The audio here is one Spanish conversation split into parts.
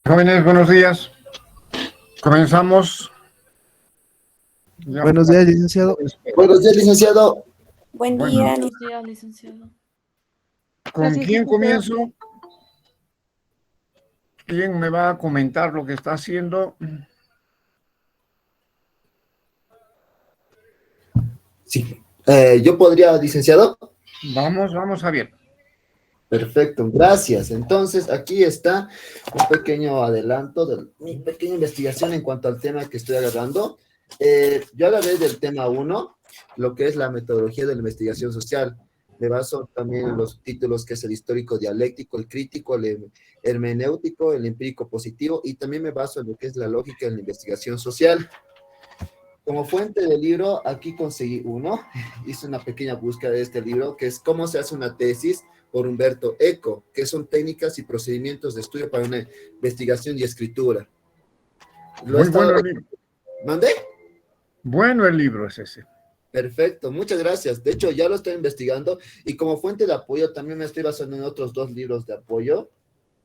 Jóvenes, buenos días. Comenzamos. Ya. Buenos días, licenciado. Buenos días, licenciado. Buen Bueno, día. Buenos días, licenciado. ¿con Gracias, quién licenciado. comienzo? ¿Quién me va a comentar lo que está haciendo? Sí. ¿Yo podría, licenciado? Vamos, Javier. Perfecto, gracias. Entonces, aquí está un pequeño adelanto de mi pequeña investigación en cuanto al tema que estoy agarrando. Yo agarré del tema uno, lo que es la metodología de la investigación social. Me baso también en los títulos que es el histórico dialéctico, el crítico, el hermenéutico, el empírico positivo, y también me baso en lo que es la lógica en la investigación social. Como fuente del libro, aquí conseguí uno. Hice una pequeña búsqueda de este libro, que es Cómo se hace una tesis, por Humberto Eco, que son técnicas y procedimientos de estudio para una investigación y escritura. Lo he Muy estado... bueno el libro. ¿Mandé? Bueno el libro es ese. Perfecto, muchas gracias. De hecho, ya lo estoy investigando y como fuente de apoyo también me estoy basando en otros dos libros de apoyo,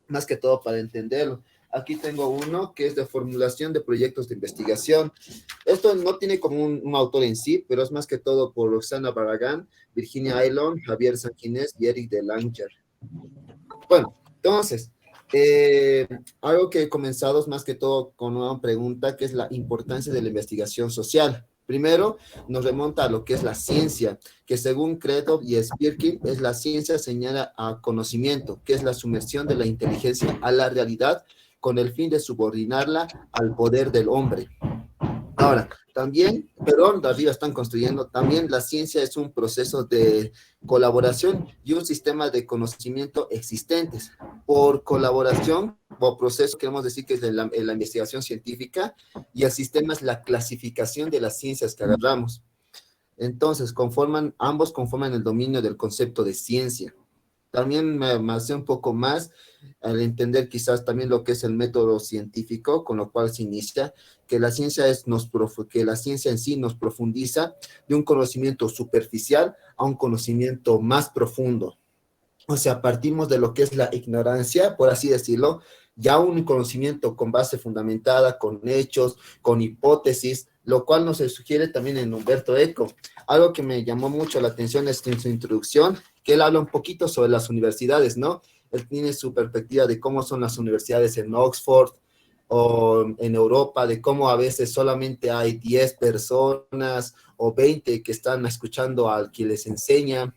más que todo para entenderlo. Aquí tengo uno que es de formulación de proyectos de investigación. Esto no tiene como un autor en sí, pero es más que todo por Roxana Barragán, Virginia Aylon, Javier Sanquinés y Eric de Langer. Bueno, entonces, algo que he comenzado es más que todo con una pregunta que es la importancia de la investigación social. Primero, nos remonta a lo que es la ciencia, que según Kretov y Spirkin, es la ciencia señala a conocimiento, que es la sumersión de la inteligencia a la realidad con el fin de subordinarla al poder del hombre. Ahora, también, perdón, de arriba están construyendo, también la ciencia es un proceso de colaboración y un sistema de conocimiento existentes. Por colaboración o proceso queremos decir que es de la investigación científica y el sistema es la clasificación de las ciencias que agarramos. Entonces, ambos conforman el dominio del concepto de ciencia. También me hace un poco más al entender quizás también lo que es el método científico, con lo cual se inicia, que la ciencia, que la ciencia en sí nos profundiza de un conocimiento superficial a un conocimiento más profundo. O sea, partimos de lo que es la ignorancia, por así decirlo, ya un conocimiento con base fundamentada, con hechos, con hipótesis, lo cual nos sugiere también en Humberto Eco. Algo que me llamó mucho la atención es en su introducción, que él habla un poquito sobre las universidades, ¿no? Él tiene su perspectiva de cómo son las universidades en Oxford o en Europa, de cómo a veces solamente hay 10 personas o 20 que están escuchando al que les enseña.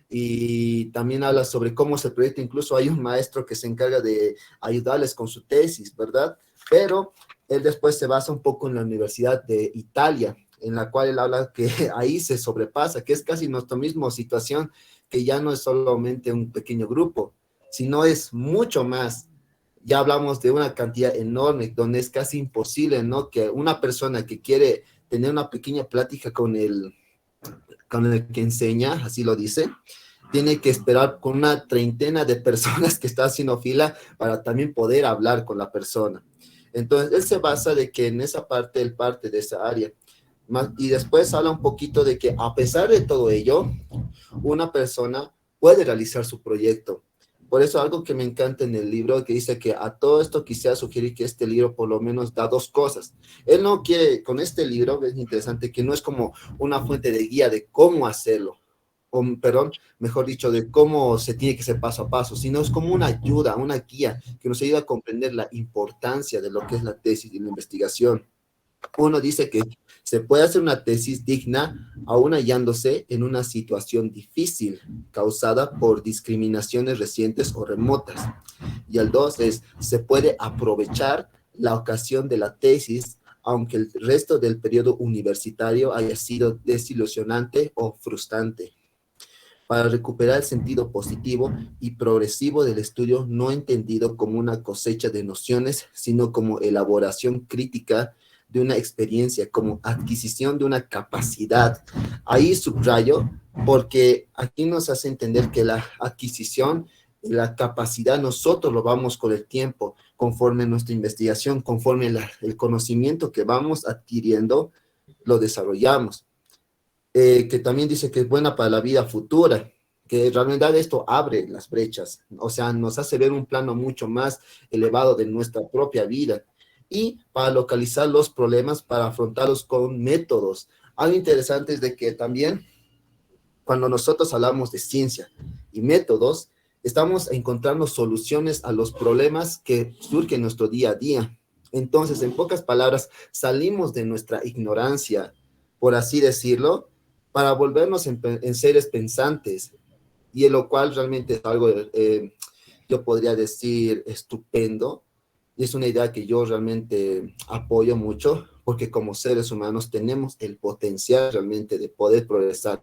Y también habla sobre cómo se proyecta, incluso hay un maestro que se encarga de ayudarles con su tesis, ¿verdad? Pero él después se basa un poco en la Universidad de Italia, en la cual él habla que ahí se sobrepasa, que es casi nuestra misma situación, que ya no es solamente un pequeño grupo, sino es mucho más. Ya hablamos de una cantidad enorme, donde es casi imposible, ¿no? Que una persona que quiere tener una pequeña plática con el que enseña, así lo dice, tiene que esperar con una treintena de personas que está haciendo fila para también poder hablar con la persona. Entonces, él se basa de que en esa parte, él parte de esa área. Y después habla un poquito de que a pesar de todo ello, una persona puede realizar su proyecto. Por eso algo que me encanta en el libro, que dice que a todo esto quisiera sugerir que este libro por lo menos da dos cosas. Él no quiere, con este libro, es interesante, que no es como una fuente de guía de cómo hacerlo, o, perdón, mejor dicho, de cómo se tiene que hacer paso a paso, sino es como una ayuda, una guía que nos ayuda a comprender la importancia de lo que es la tesis y la investigación. Uno dice que se puede hacer una tesis digna aún hallándose en una situación difícil causada por discriminaciones recientes o remotas. Y el dos es, se puede aprovechar la ocasión de la tesis aunque el resto del periodo universitario haya sido desilusionante o frustrante, para recuperar el sentido positivo y progresivo del estudio, no entendido como una cosecha de nociones, sino como elaboración crítica de una experiencia, como adquisición de una capacidad. Ahí subrayo, porque aquí nos hace entender que la adquisición, la capacidad, nosotros lo vamos con el tiempo, conforme nuestra investigación, conforme el conocimiento que vamos adquiriendo, lo desarrollamos. Que también dice que es buena para la vida futura, que en realidad esto abre las brechas, o sea, nos hace ver un plano mucho más elevado de nuestra propia vida y para localizar los problemas, para afrontarlos con métodos. Algo interesante es de que también cuando nosotros hablamos de ciencia y métodos, estamos encontrando soluciones a los problemas que surgen en nuestro día a día. Entonces, en pocas palabras, salimos de nuestra ignorancia, por así decirlo, para volvernos en seres pensantes, y en lo cual realmente es algo, yo podría decir, estupendo, y es una idea que yo realmente apoyo mucho, porque como seres humanos tenemos el potencial realmente de poder progresar,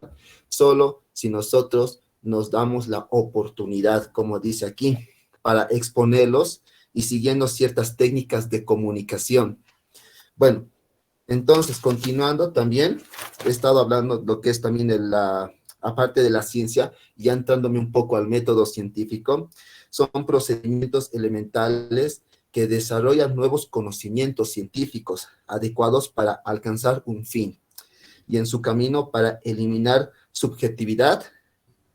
solo si nosotros nos damos la oportunidad, como dice aquí, para exponerlos y siguiendo ciertas técnicas de comunicación. Bueno, entonces, continuando también, he estado hablando lo que es también de aparte de la ciencia, ya entrándome un poco al método científico, son procedimientos elementales que desarrollan nuevos conocimientos científicos adecuados para alcanzar un fin y en su camino para eliminar subjetividad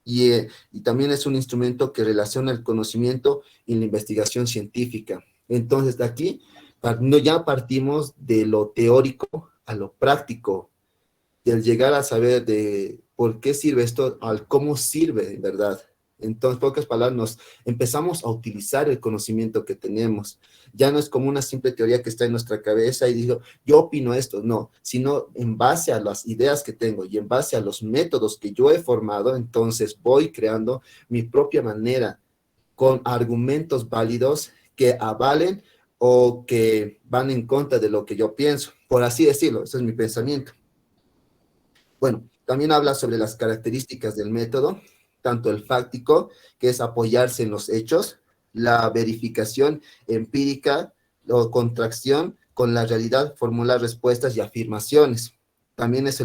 y también es un instrumento que relaciona el conocimiento y la investigación científica. Entonces, de aquí no, ya partimos de lo teórico a lo práctico, del llegar a saber de por qué sirve esto, al cómo sirve, en verdad. Entonces, en pocas palabras, nos empezamos a utilizar el conocimiento que tenemos. Ya no es como una simple teoría que está en nuestra cabeza y digo, yo opino esto, no, sino en base a las ideas que tengo y en base a los métodos que yo he formado, entonces voy creando mi propia manera con argumentos válidos que avalen o que van en contra de lo que yo pienso, por así decirlo, ese es mi pensamiento. Bueno, también habla sobre las características del método, tanto el fáctico, que es apoyarse en los hechos, la verificación empírica o contracción con la realidad, formular respuestas y afirmaciones. También es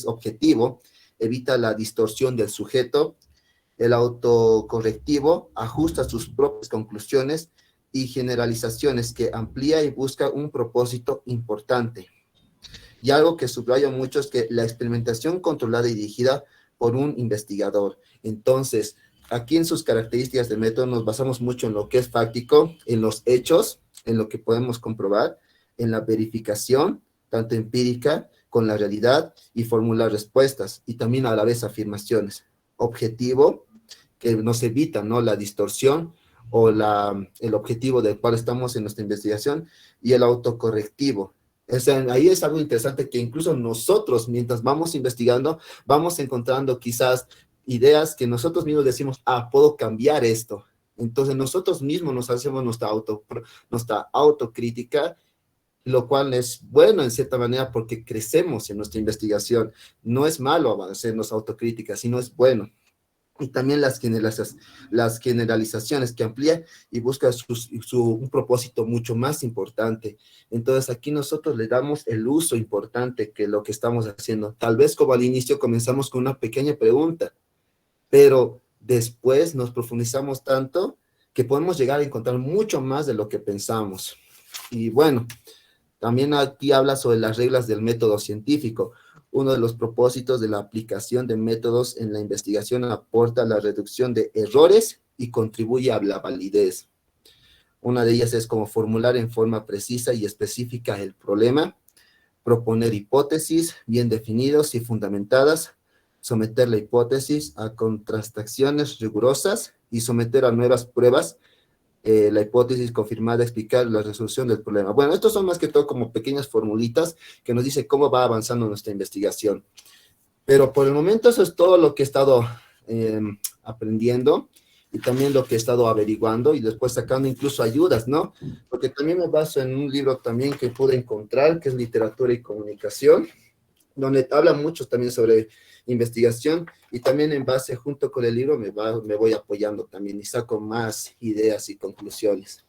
objetivo, evita la distorsión del sujeto, el autocorrectivo, ajusta sus propias conclusiones y generalizaciones que amplía y busca un propósito importante. Y algo que subrayo mucho es que la experimentación controlada y dirigida por un investigador. Entonces, aquí en sus características de método nos basamos mucho en lo que es fáctico, en los hechos, en lo que podemos comprobar, en la verificación, tanto empírica, con la realidad y formular respuestas, y también a la vez afirmaciones. Objetivo, que nos evita, ¿no?, la distorsión o el objetivo del cual estamos en nuestra investigación, y el autocorrectivo. O sea, ahí es algo interesante que incluso nosotros, mientras vamos investigando, vamos encontrando quizás ideas que nosotros mismos decimos, ah, puedo cambiar esto. Entonces nosotros mismos nos hacemos nuestra autocrítica, lo cual es bueno en cierta manera porque crecemos en nuestra investigación. No es malo hacernos autocrítica, sino es bueno. Y también las generalizaciones que amplía y busca un propósito mucho más importante. Entonces aquí nosotros le damos el uso importante que lo que estamos haciendo. Tal vez como al inicio comenzamos con una pequeña pregunta, pero después nos profundizamos tanto que podemos llegar a encontrar mucho más de lo que pensamos. Y bueno, también aquí habla sobre las reglas del método científico. Uno de los propósitos de la aplicación de métodos en la investigación aporta la reducción de errores y contribuye a la validez. Una de ellas es como formular en forma precisa y específica el problema, proponer hipótesis bien definidas y fundamentadas, someter la hipótesis a contrastaciones rigurosas y someter a nuevas pruebas la hipótesis confirmada, explicar la resolución del problema. Bueno, estos son más que todo como pequeñas formulitas que nos dice cómo va avanzando nuestra investigación. Pero por el momento eso es todo lo que he estado aprendiendo y también lo que he estado averiguando y después sacando incluso ayudas, ¿no? Porque también me baso en un libro también que pude encontrar, que es Literatura y Comunicación, donde habla mucho también sobre investigación y también en base junto con el libro me voy apoyando también y saco más ideas y conclusiones.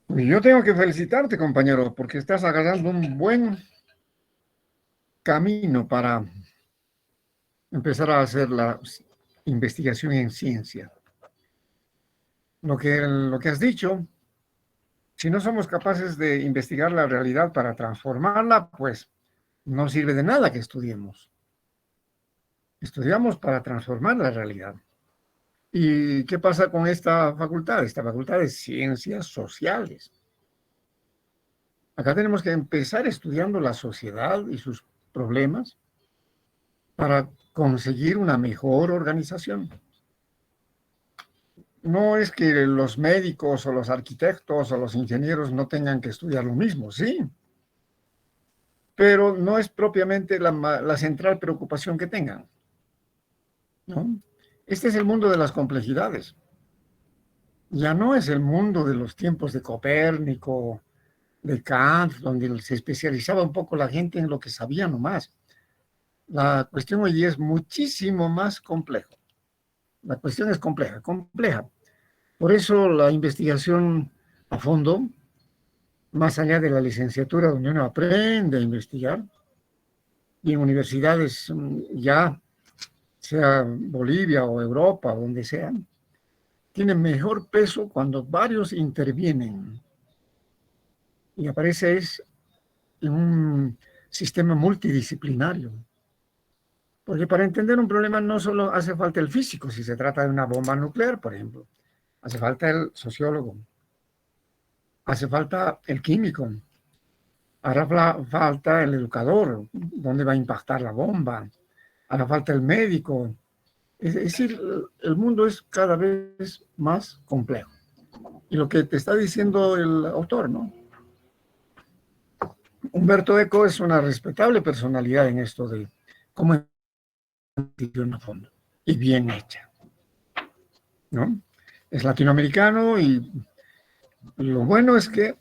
Y yo tengo que felicitarte, compañero, porque estás agarrando un buen camino para empezar a hacer la investigación en ciencia. Lo que has dicho, si no somos capaces de investigar la realidad para transformarla, pues no sirve de nada que estudiemos. Estudiamos para transformar la realidad. ¿Y qué pasa con esta facultad? Esta facultad de ciencias sociales. Acá tenemos que empezar estudiando la sociedad y sus problemas para conseguir una mejor organización. No es que los médicos o los arquitectos o los ingenieros no tengan que estudiar lo mismo, sí, pero no es propiamente la central preocupación que tengan, ¿no? Este es el mundo de las complejidades. Ya no es el mundo de los tiempos de Copérnico, de Kant, donde se especializaba un poco la gente en lo que sabía nomás. La cuestión hoy día es muchísimo más compleja. La cuestión es compleja, compleja. Por eso la investigación a fondo, más allá de la licenciatura donde uno aprende a investigar, y en universidades ya, sea Bolivia o Europa, donde sea, tiene mejor peso cuando varios intervienen y aparece es en un sistema multidisciplinario. Porque para entender un problema no solo hace falta el físico, si se trata de una bomba nuclear, por ejemplo, hace falta el sociólogo, hace falta el químico, hará falta el educador, dónde va a impactar la bomba, hará falta el médico. Es decir, el mundo es cada vez más complejo. Y lo que te está diciendo el autor, ¿no? Humberto Eco es una respetable personalidad en esto de cómo investigación a fondo y bien hecha, ¿no? Es latinoamericano y lo bueno es que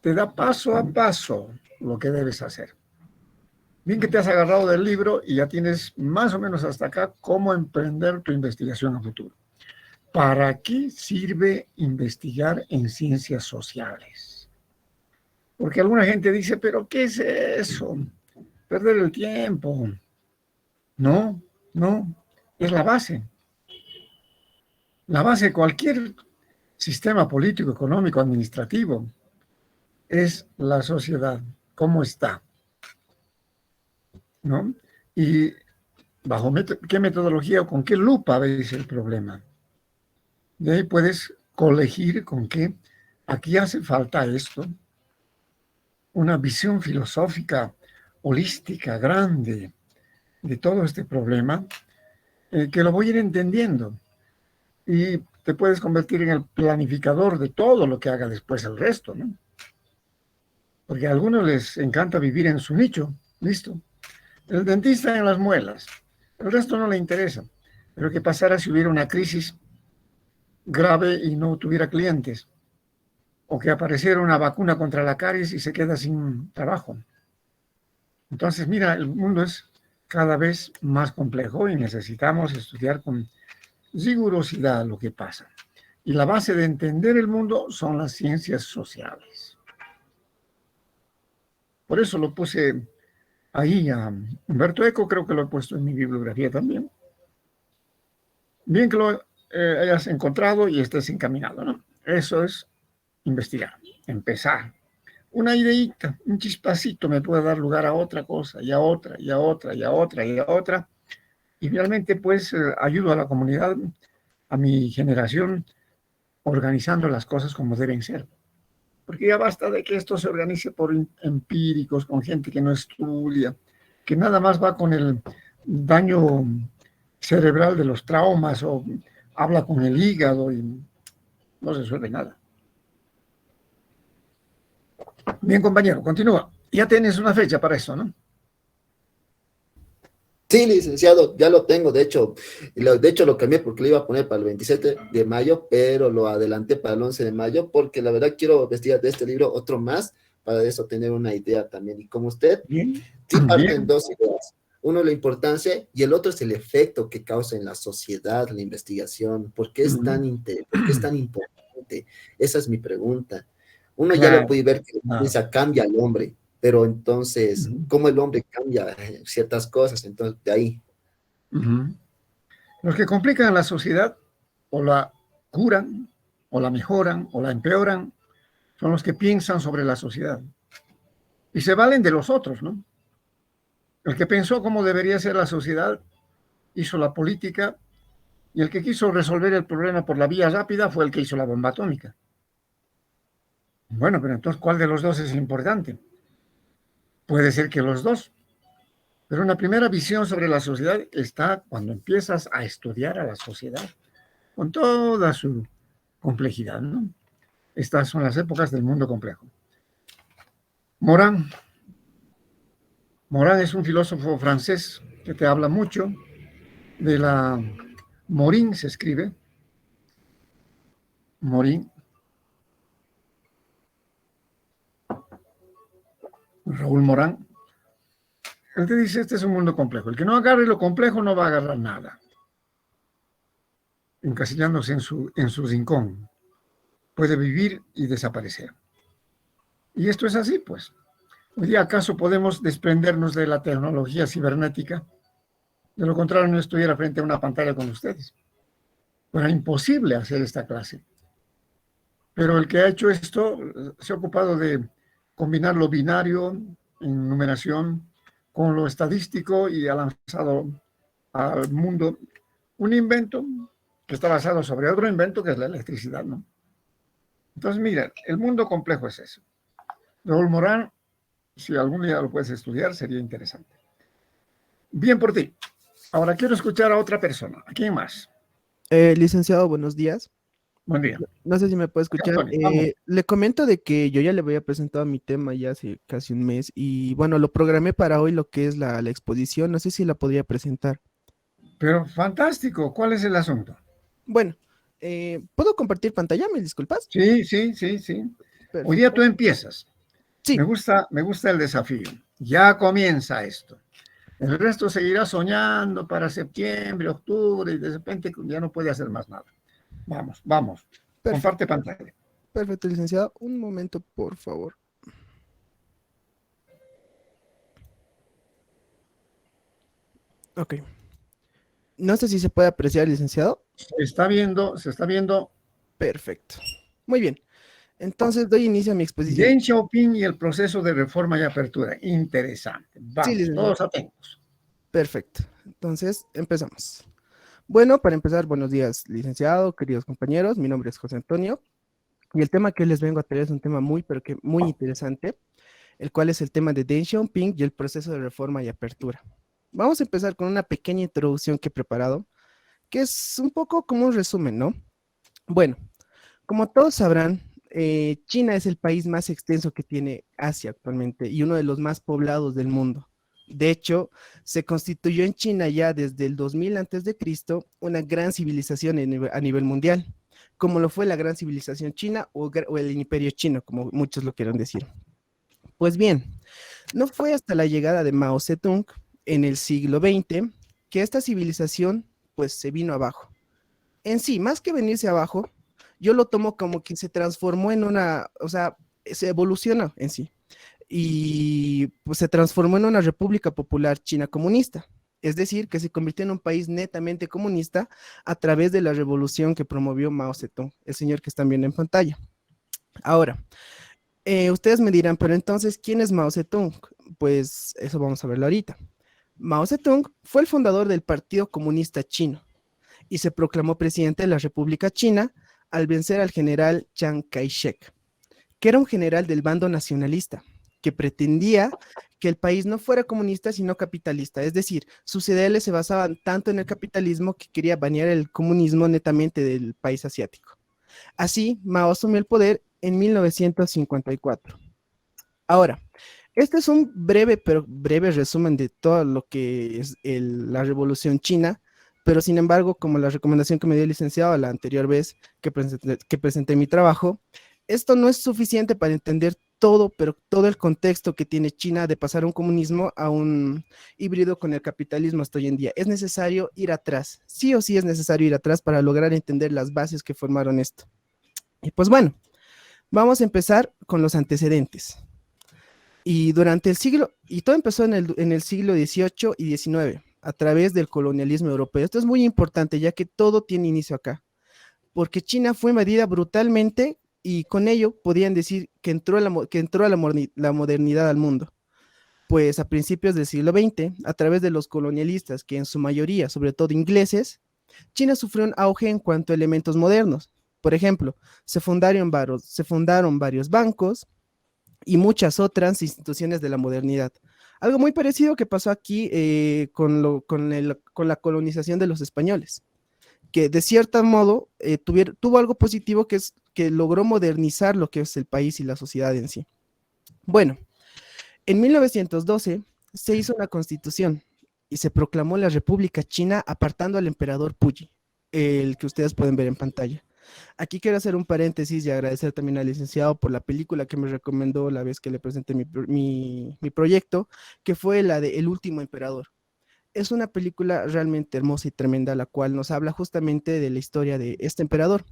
te da paso a paso lo que debes hacer. Bien que te has agarrado del libro y ya tienes más o menos hasta acá cómo emprender tu investigación a futuro. ¿Para qué sirve investigar en ciencias sociales? Porque alguna gente dice, pero ¿qué es eso? Perder el tiempo. No, no, es la base. La base de cualquier sistema político, económico, administrativo es la sociedad, cómo está, ¿no? Y bajo qué metodología o con qué lupa ves el problema. De ahí puedes colegir con que aquí hace falta esto, una visión filosófica, holística, grande de todo este problema, que lo voy a ir entendiendo. Y te puedes convertir en el planificador de todo lo que haga después el resto, ¿no? Porque a algunos les encanta vivir en su nicho, listo. El dentista en las muelas, el resto no le interesa. Pero ¿qué pasara si hubiera una crisis grave y no tuviera clientes? O que apareciera una vacuna contra la caries y se queda sin trabajo. Entonces, mira, el mundo es cada vez más complejo y necesitamos estudiar con rigurosidad lo que pasa. Y la base de entender el mundo son las ciencias sociales. Por eso lo puse ahí a Humberto Eco, creo que lo he puesto en mi bibliografía también. Bien que lo hayas encontrado y estés encaminado, ¿no? Eso es investigar, empezar. Una ideita, un chispacito me puede dar lugar a otra cosa, y a otra, y a otra, y a otra, y a otra. Y finalmente, pues, ayudo a la comunidad, a mi generación, organizando las cosas como deben ser. Porque ya basta de que esto se organice por empíricos, con gente que no estudia, que nada más va con el daño cerebral de los traumas o habla con el hígado y no se resuelve nada. Bien, compañero, continúa. Ya tienes una fecha para eso, ¿no? Sí, licenciado, ya lo tengo, de hecho lo cambié porque lo iba a poner para el 27 de mayo, pero lo adelanté para el 11 de mayo porque la verdad quiero investigar de este libro otro más, para eso tener una idea también. Y como usted, Bien, sí parten bien. dos ideas. Uno, la importancia, y el otro es el efecto que causa en la sociedad la investigación. ¿Por qué es por qué es tan importante? Esa es mi pregunta. Uno ya lo Claro, puede ver que la claro. ciencia cambia al hombre, pero entonces, ¿cómo el hombre cambia ciertas cosas? Entonces, de ahí. Los que complican la sociedad o la curan, o la mejoran, o la empeoran, son los que piensan sobre la sociedad. Y se valen de los otros, ¿no? El que pensó cómo debería ser la sociedad hizo la política, y el que quiso resolver el problema por la vía rápida fue el que hizo la bomba atómica. Bueno, pero entonces, ¿cuál de los dos es importante? Puede ser que los dos, pero una primera visión sobre la sociedad está cuando empiezas a estudiar a la sociedad con toda su complejidad, ¿no? Estas son las épocas del mundo complejo. Morán es un filósofo francés que te habla mucho de la Morin, se escribe Morin, Raúl Morán. Él te dice, este es un mundo complejo. El que no agarre lo complejo no va a agarrar nada, encasillándose en su rincón. Puede vivir y desaparecer. Y esto es así, pues. Hoy día, ¿acaso podemos desprendernos de la tecnología cibernética? De lo contrario, no estuviera frente a una pantalla con ustedes. Era imposible hacer esta clase. Pero el que ha hecho esto se ha ocupado de combinar lo binario en numeración con lo estadístico y ha lanzado al mundo un invento que está basado sobre otro invento que es la electricidad, ¿no? Entonces, mira, el mundo complejo es eso. Raúl Morán, si algún día lo puedes estudiar, sería interesante. Bien por ti. Ahora quiero escuchar a otra persona. ¿A quién más? Licenciado, buenos días. Buen día. No sé si me puede escuchar. Antonio, vamos. Le comento de que yo ya le había presentado mi tema ya hace casi un mes y bueno, lo programé para hoy lo que es la exposición. No sé si la podría presentar. Pero fantástico. ¿Cuál es el asunto? Bueno, ¿puedo compartir pantalla? ¿Me disculpas? Sí. Hoy día Perfecto. tú empiezas. Sí, Me gusta el desafío. Ya comienza esto. El resto seguirá soñando para septiembre, octubre, y de repente ya no puede hacer más nada. Vamos. perfecto. Comparte pantalla. Perfecto, licenciado. Un momento, por favor. Ok. No sé si se puede apreciar, licenciado. Se está viendo Perfecto. Muy bien. Entonces doy inicio a mi exposición. Deng Xiaoping y el proceso de reforma y apertura. Interesante. Sí, Vamos, licenciado. todos atentos. Perfecto. Entonces, empezamos. Bueno, para empezar, buenos días, licenciado, queridos compañeros. Mi nombre es José Antonio y el tema que les vengo a traer es un tema muy, pero que muy interesante, el cual es el tema de Deng Xiaoping y el proceso de reforma y apertura. Vamos a empezar con una pequeña introducción que he preparado, que es un poco como un resumen, ¿no? Bueno, como todos sabrán, China es el país más extenso que tiene Asia actualmente y uno de los más poblados del mundo. De hecho, se constituyó en China ya desde el 2000 antes de Cristo una gran civilización a nivel mundial, como lo fue la gran civilización china o el imperio chino, como muchos lo quieran decir. Pues bien, no fue hasta la llegada de Mao Zedong en el siglo XX que esta civilización pues se vino abajo. En sí, más que venirse abajo, yo lo tomo como que se transformó en una, o sea, se evolucionó en sí y pues se transformó en una república popular china comunista. Es decir, que se convirtió en un país netamente comunista a través de la revolución que promovió Mao Zedong, el señor que están viendo en pantalla. Ahora, ustedes me dirán, pero entonces, ¿quién es Mao Zedong? Pues eso vamos a verlo ahorita. Mao Zedong fue el fundador del Partido Comunista Chino y se proclamó presidente de la República China al vencer al general Chiang Kai-shek, que era un general del bando nacionalista, que pretendía que el país no fuera comunista, sino capitalista. Es decir, sus ideales se basaban tanto en el capitalismo que quería banear el comunismo netamente del país asiático. Así, Mao asumió el poder en 1954. Ahora, este es un breve, pero breve resumen de todo lo que es la Revolución China, pero sin embargo, como la recomendación que me dio el licenciado la anterior vez que presenté mi trabajo, esto no es suficiente para entender todo, pero todo el contexto que tiene China de pasar un comunismo a un híbrido con el capitalismo hasta hoy en día. Es necesario ir atrás, sí o sí es necesario ir atrás para lograr entender las bases que formaron esto. Y pues bueno, vamos a empezar con los antecedentes. Y durante el siglo, y todo empezó en el siglo XVIII y XIX, a través del colonialismo europeo. Esto es muy importante, ya que todo tiene inicio acá, porque China fue invadida brutalmente y con ello podían decir que entró la modernidad al mundo. Pues a principios del siglo XX, a través de los colonialistas, que en su mayoría, sobre todo ingleses, China sufrió un auge en cuanto a elementos modernos. Por ejemplo, se fundaron varios bancos y muchas otras instituciones de la modernidad. Algo muy parecido que pasó aquí con la colonización de los españoles, que de cierto modo tuvo algo positivo, que es que logró modernizar lo que es el país y la sociedad en sí. Bueno, en 1912 se hizo una constitución y se proclamó la República China apartando al emperador Puyi, el que ustedes pueden ver en pantalla. Aquí quiero hacer un paréntesis y agradecer también al licenciado por la película que me recomendó la vez que le presenté mi proyecto, que fue la de El Último Emperador. Es una película realmente hermosa y tremenda, la cual nos habla justamente de la historia de este emperador,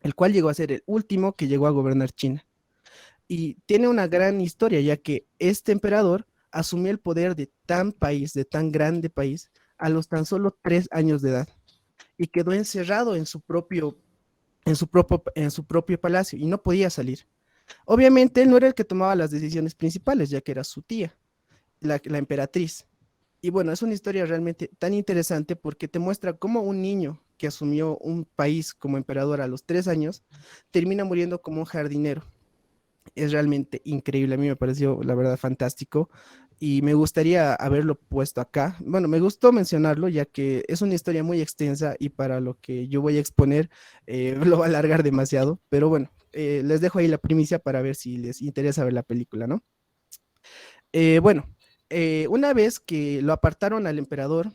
el cual llegó a ser el último que llegó a gobernar China. Y tiene una gran historia, ya que este emperador asumió el poder de tan grande país, a los tan solo 3 años de edad, y quedó encerrado en su propio palacio y no podía salir. Obviamente él no era el que tomaba las decisiones principales, ya que era su tía, la emperatriz. Y bueno, es una historia realmente tan interesante porque te muestra cómo un niño que asumió un país como emperador a los 3 años termina muriendo como un jardinero. Es realmente increíble, a mí me pareció la verdad fantástico y me gustaría haberlo puesto acá. Bueno, me gustó mencionarlo ya que es una historia muy extensa y para lo que yo voy a exponer lo va a alargar demasiado, pero bueno, les dejo ahí la primicia para ver si les interesa ver la película, ¿no? Bueno, una vez que lo apartaron al emperador,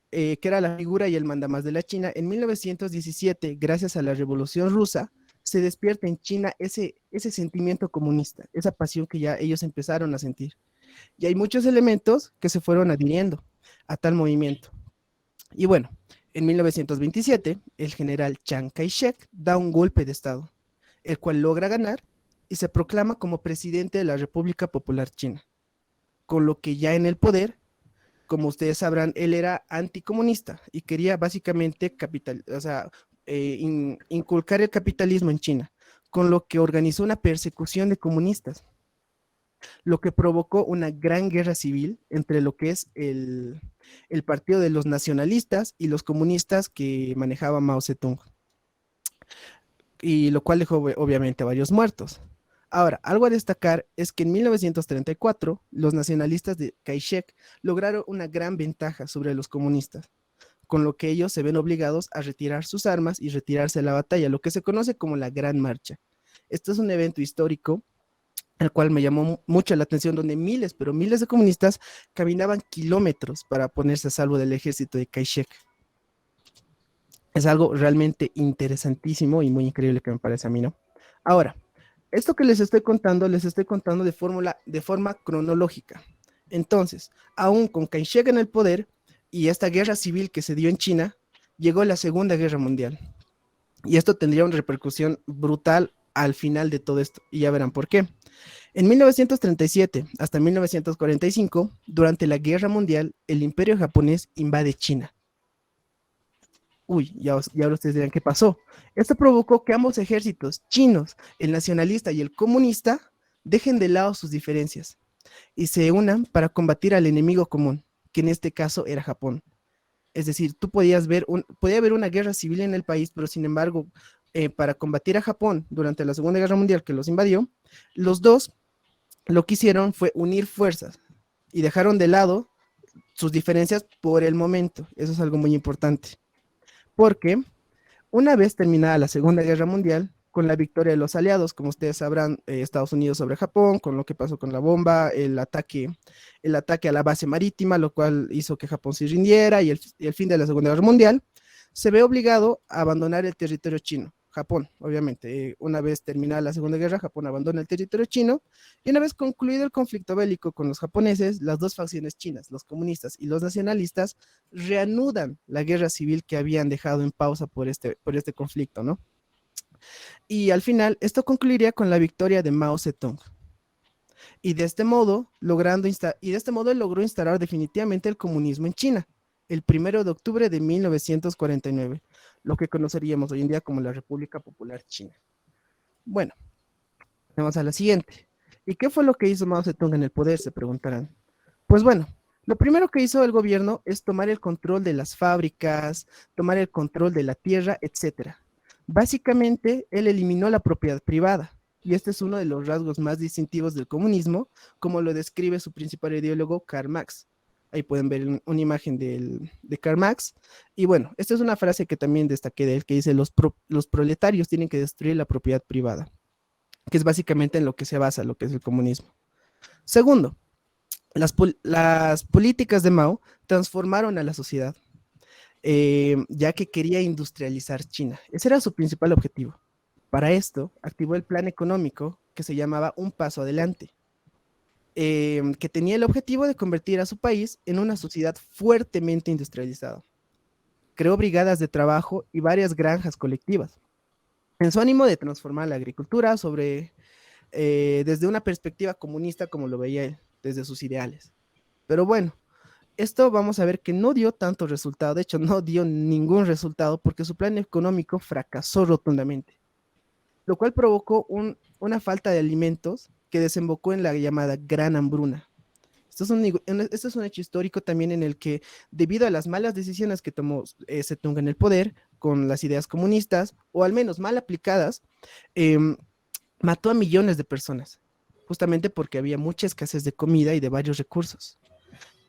que era la figura y el mandamás de la China, en 1917, gracias a la Revolución Rusa, se despierta en China ese sentimiento comunista, esa pasión que ya ellos empezaron a sentir. Y hay muchos elementos que se fueron adhiriendo a tal movimiento. Y bueno, en 1927, el general Chiang Kai-shek da un golpe de Estado, el cual logra ganar y se proclama como presidente de la República Popular China, con lo que ya en el poder, como ustedes sabrán, él era anticomunista y quería básicamente inculcar el capitalismo en China, con lo que organizó una persecución de comunistas, lo que provocó una gran guerra civil entre lo que es el partido de los nacionalistas y los comunistas que manejaba Mao Zedong, y lo cual dejó obviamente varios muertos. Ahora, algo a destacar es que en 1934 los nacionalistas de Kai-shek lograron una gran ventaja sobre los comunistas, con lo que ellos se ven obligados a retirar sus armas y retirarse de la batalla, lo que se conoce como la Gran Marcha. Este es un evento histórico, el cual me llamó mucho la atención, donde miles, pero miles de comunistas caminaban kilómetros para ponerse a salvo del ejército de Kai-shek. Es algo realmente interesantísimo y muy increíble que me parece a mí, ¿no? Ahora, esto que les estoy contando de forma cronológica. Entonces, aún con Kai-shek en el poder y esta guerra civil que se dio en China, llegó la Segunda Guerra Mundial. Y esto tendría una repercusión brutal al final de todo esto, y ya verán por qué. En 1937 hasta 1945, durante la Guerra Mundial, el Imperio japonés invade China. Uy, y ahora ustedes dirán, ¿qué pasó? Esto provocó que ambos ejércitos, chinos, el nacionalista y el comunista, dejen de lado sus diferencias y se unan para combatir al enemigo común, que en este caso era Japón. Es decir, podía haber una guerra civil en el país, pero sin embargo, para combatir a Japón durante la Segunda Guerra Mundial que los invadió, los dos lo que hicieron fue unir fuerzas y dejaron de lado sus diferencias por el momento. Eso es algo muy importante. Porque una vez terminada la Segunda Guerra Mundial, con la victoria de los aliados, como ustedes sabrán, Estados Unidos sobre Japón, con lo que pasó con la bomba, el ataque a la base marítima, lo cual hizo que Japón se rindiera, y el fin de la Segunda Guerra Mundial, se ve obligado a abandonar el territorio chino. Japón, obviamente, una vez terminada la Segunda Guerra, Japón abandona el territorio chino, y una vez concluido el conflicto bélico con los japoneses, las dos facciones chinas, los comunistas y los nacionalistas, reanudan la guerra civil que habían dejado en pausa por este conflicto, ¿no? Y al final, esto concluiría con la victoria de Mao Zedong. Y de este modo, él logró instalar definitivamente el comunismo en China, el 1 de octubre de 1949, lo que conoceríamos hoy en día como la República Popular China. Bueno, vamos a la siguiente. ¿Y qué fue lo que hizo Mao Zedong en el poder? Se preguntarán. pues bueno, lo primero que hizo el gobierno es tomar el control de las fábricas, tomar el control de la tierra, etcétera. Básicamente, él eliminó la propiedad privada, y este es uno de los rasgos más distintivos del comunismo, como lo describe su principal ideólogo, Karl Marx. Ahí pueden ver una imagen de Karl Marx. Y bueno, esta es una frase que también destaqué de él, que dice, los proletarios tienen que destruir la propiedad privada, que es básicamente en lo que se basa lo que es el comunismo. Segundo, las políticas de Mao transformaron a la sociedad, ya que quería industrializar China. Ese era su principal objetivo. Para esto, activó el plan económico que se llamaba Un Paso Adelante, que tenía el objetivo de convertir a su país en una sociedad fuertemente industrializada. Creó brigadas de trabajo y varias granjas colectivas, en su ánimo de transformar la agricultura desde una perspectiva comunista como lo veía él, desde sus ideales. Pero bueno, esto vamos a ver que no dio tanto resultado, de hecho no dio ningún resultado porque su plan económico fracasó rotundamente, lo cual provocó una falta de alimentos que desembocó en la llamada Gran Hambruna. Esto es un hecho histórico también en el que, debido a las malas decisiones que tomó Zedong en el poder, con las ideas comunistas, o al menos mal aplicadas, eh, mató a millones de personas, justamente porque había mucha escasez de comida y de varios recursos.